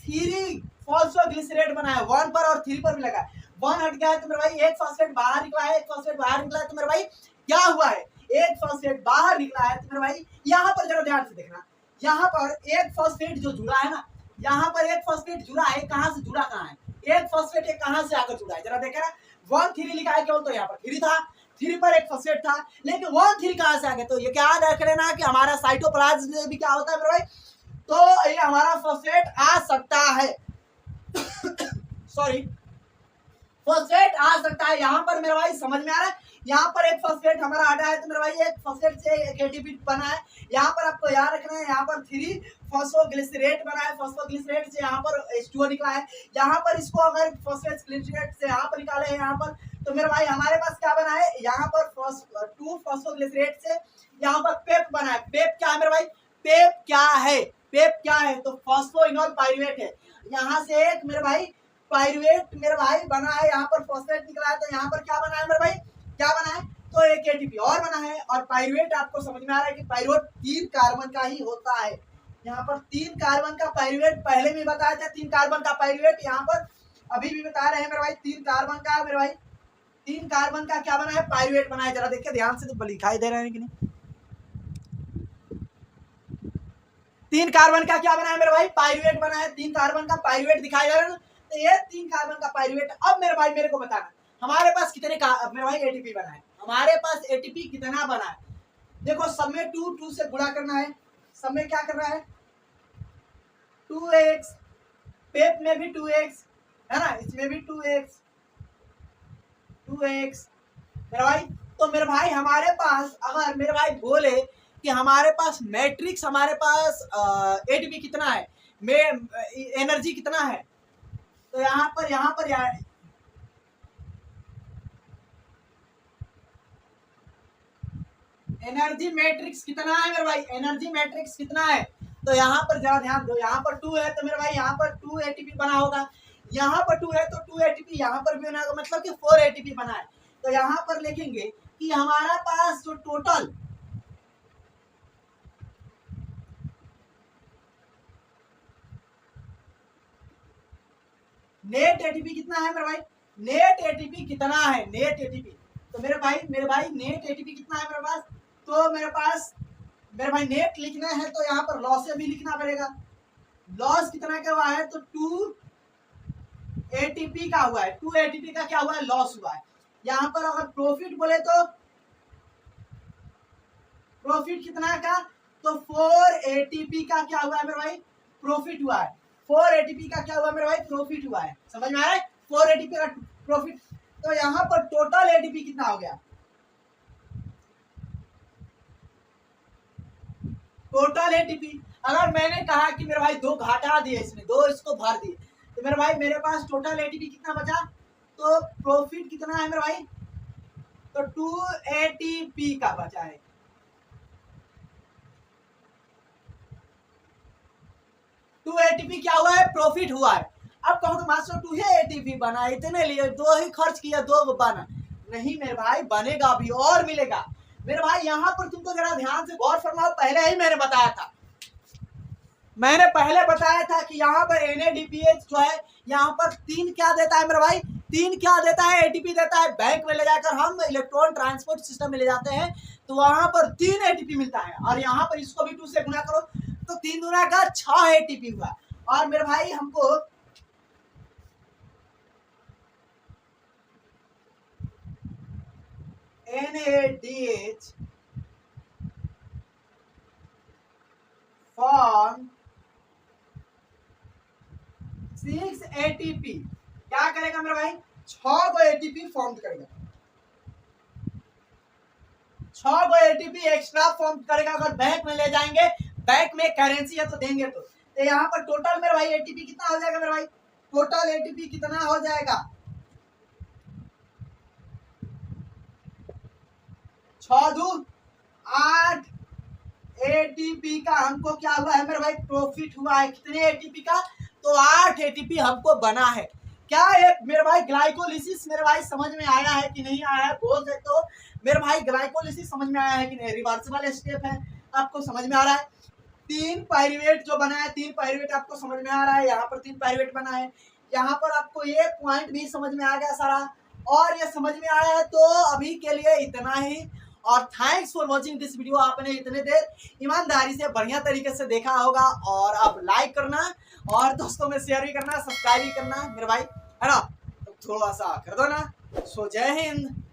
1 फॉस्फोग्लिसरेट बना है 1 पर और 3 पर भी लगा है। 1 हट गया है तो मेरे भाई एक फॉस्फेट बाहर निकला है, एक फॉस्फेट बाहर निकला है तो मेरे भाई क्या हुआ है एक फॉस्फेट बाहर निकला है तो मेरे भाई यहाँ पर जरा ध्यान से देखना, यहाँ पर एक फॉस्फेट जो जुड़ा है ना, यहाँ पर एक फॉस्फेट जुड़ा है, कहाँ से जुड़ा कहाँ है एक फॉस्फेट एक कहाँ से आकर जुड़ा है जरा देखा ना 1 3 लिखा है केवल तो यहाँ पर 3 था, 3 पर एक फॉस्फेट था लेकिन 1 3 कहाँ से आ गया तो ये क्या याद रख लेना कि हमारा साइटोप्लाज्म में भी क्या होता है मेरे भाई तो ये हमारा फॉस्फेट आ सकता है सॉरी फॉस्फेट आ सकता है। यहाँ पर मेरे भाई समझ में आ रहा है, यहाँ पर एक फॉस्फेट हमारा हटा है तो मेरे भाई एक फॉस्फेट से एक एटीपी बना है। यहाँ पर आपको याद रखना है यहाँ पर 3 फॉस्फोग्लिसरेट बना है, फॉस्फोग्लिसरेट से यहाँ पर H2O निकला है। यहाँ पर इसको अगर फॉस्फोग्लिसरेट से यहाँ पर निकाले हैं यहाँ पर तो मेरे भाई हमारे पास क्या बना है यहाँ पर 2 फॉस्फोग्लिसरेट से यहाँ पर पेप बना है। पेप क्या है मेरे भाई पेप क्या है, पेप क्या है तो फॉस्फोइनोल पाइरुवेट है। यहाँ से एक मेरे भाई पाइरुवेट मेरे भाई बना है, यहाँ पर फॉस्फेट निकला है तो यहाँ पर क्या बना है मेरे भाई क्या बना है तो एक एटीपी और बना है। और पाइरुवेट आपको समझ में आ रहा है कि पाइरुवेट 3 कार्बन का ही होता है। यहाँ पर 3 कार्बन का पाइरुवेट पहले भी बताया था, 3 कार्बन का पाइरुवेट यहाँ पर अभी भी बता रहे हैं मेरे भाई 3 कार्बन का मेरे भाई 3 कार्बन का क्या बना है पाइरुवेट बना है। जरा देखिए ध्यान से तो दिखाई दे रहा है कि नहीं 3 कार्बन का क्या बना है मेरे भाई पाइरुवेट बना है, 3 कार्बन का पाइरुवेट दिखाई दे रहा है ना तो ये 3 कार्बन का पाइरुवेट। अब मेरे भाई मेरे को बताना हमारे पास कितने का मेरे भाई एटीपी बना है, हमारे पास एटीपी कितना बना है देखो सब में 2 से गुणा करना है, सब में क्या करना है 2x, पेप में भी 2x है ना, इसमें भी 2x मेरे भाई। तो मेरे भाई हमारे पास अगर मेरे भाई बोले कि हमारे पास मैट्रिक्स हमारे पास एटीपी कितना है में एनर्जी कितना है तो यहाँ पर एनर्जी मैट्रिक्स कितना है मेरे भाई एनर्जी मैट्रिक्स कितना है तो यहाँ पर जरा ध्यान दो, यहाँ पर 2 है तो मेरे भाई यहाँ पर 2 एटीपी बना होगा, यहाँ पर 2 है तो 2 एटीपी यहाँ पर भी बना होगा मतलब कि 4 एटीपी बना है। तो यहाँ पर लिखेंगे कि हमारा पास जो टोटल नेट एटीपी कितना है मेरे भाई नेट एटीपी कितना है नेट एटीपी तो मेरे भाई नेट एटीपी कितना है मेरे पास तो मेरे भाई नेट लिखना है तो यहाँ पर लॉस भी लिखना पड़ेगा, लॉस कितना का हुआ है तो 2 एटीपी का हुआ है, 2 एटीपी का क्या हुआ है लॉस हुआ है। यहाँ पर अगर प्रॉफिट बोले तो प्रॉफिट कितना का तो 4 एटीपी का क्या हुआ है मेरे भाई प्रॉफिट हुआ है, 4 एटीपी का क्या हुआ मेरे भाई प्रॉफिट हुआ है, समझ में आ रहा है 4 एटीपी का प्रॉफिट। तो यहाँ पर टोटल एटीपी कितना हो गया टोटल एटीपी अगर मैंने कहा कि मेरे भाई 2 घटा दिए इसमें 2 इसको भर दिए तो मेरे भाई मेरे पास टोटल एटीपी कितना बचा तो प्रॉफिट कितना है मेरे भाई तो 2 एटीपी का बचा है। टू एटीपी क्या हुआ है प्रॉफिट हुआ है। अब कहूँ तो मास्टर 2 ही एटीपी बना इतने लिए 2 ही खर्च किया 2 बना नहीं मेरे भाई बनेगा अभी और मिलेगा मेरे भाई। यहाँ पर तुमको जरा ध्यान से गौर फरमाओ, पहले ही मैंने पहले बताया था कि यहाँ पर NADPH जो है यहाँ पर 3 क्या देता है मेरे भाई 3 क्या देता है एटीपी देता है। बैंक में ले जाकर हम इलेक्ट्रॉन ट्रांसपोर्ट सिस्टम में ले जाते हैं तो वहां पर 3 एटीपी मिलता है और यहाँ पर इसको भी 2 से गुना करो तो 3 गुना का 6 एटीपी हुआ। और मेरे भाई हमको NADH फॉर्म 6 एटीपी क्या करेगा मेरे भाई 6 गो एटीपी फॉर्म करेगा, 6 गो एटीपी एक्स्ट्रा फॉर्म करेगा। अगर बैंक में ले जाएंगे, बैंक में करेंसी है तो देंगे तो यहाँ पर टोटल मेरे भाई एटीपी कितना हो जाएगा मेरे भाई, टोटल एटीपी कितना हो जाएगा 6 दूर 8 एटीपी का हमको क्या हुआ है मेरे भाई, प्रॉफिट हुआ है। कितने एटीपी का, तो 8 एटीपी हमको बना है। क्या है मेरे भाई ग्लाइकोलिसिस मेरे भाई समझ में आया है कि नहीं आया है, बोल सकते हो मेरे भाई ग्लाइकोलिसिस समझ में आया है कि नहीं। रिवर्सिबल स्टेप है, आपको समझ में आ रहा है। 3 पाइरुवेट जो बना है, 3 पाइरुवेट आपको समझ में आ रहा है। यहाँ पर 3 पाइरुवेट बना है, यहाँ पर आपको ये पॉइंट भी समझ में आ गया सारा, और ये समझ में आया है। तो अभी के लिए इतना ही, और thanks for watching this video. आपने इतने देर ईमानदारी से बढ़िया तरीके से देखा होगा, और अब लाइक करना और दोस्तों में शेयर भी करना, सब्सक्राइब भी करना मेरे भाई, है ना। तो थोड़ा सा कर दो ना। सो जय हिंद।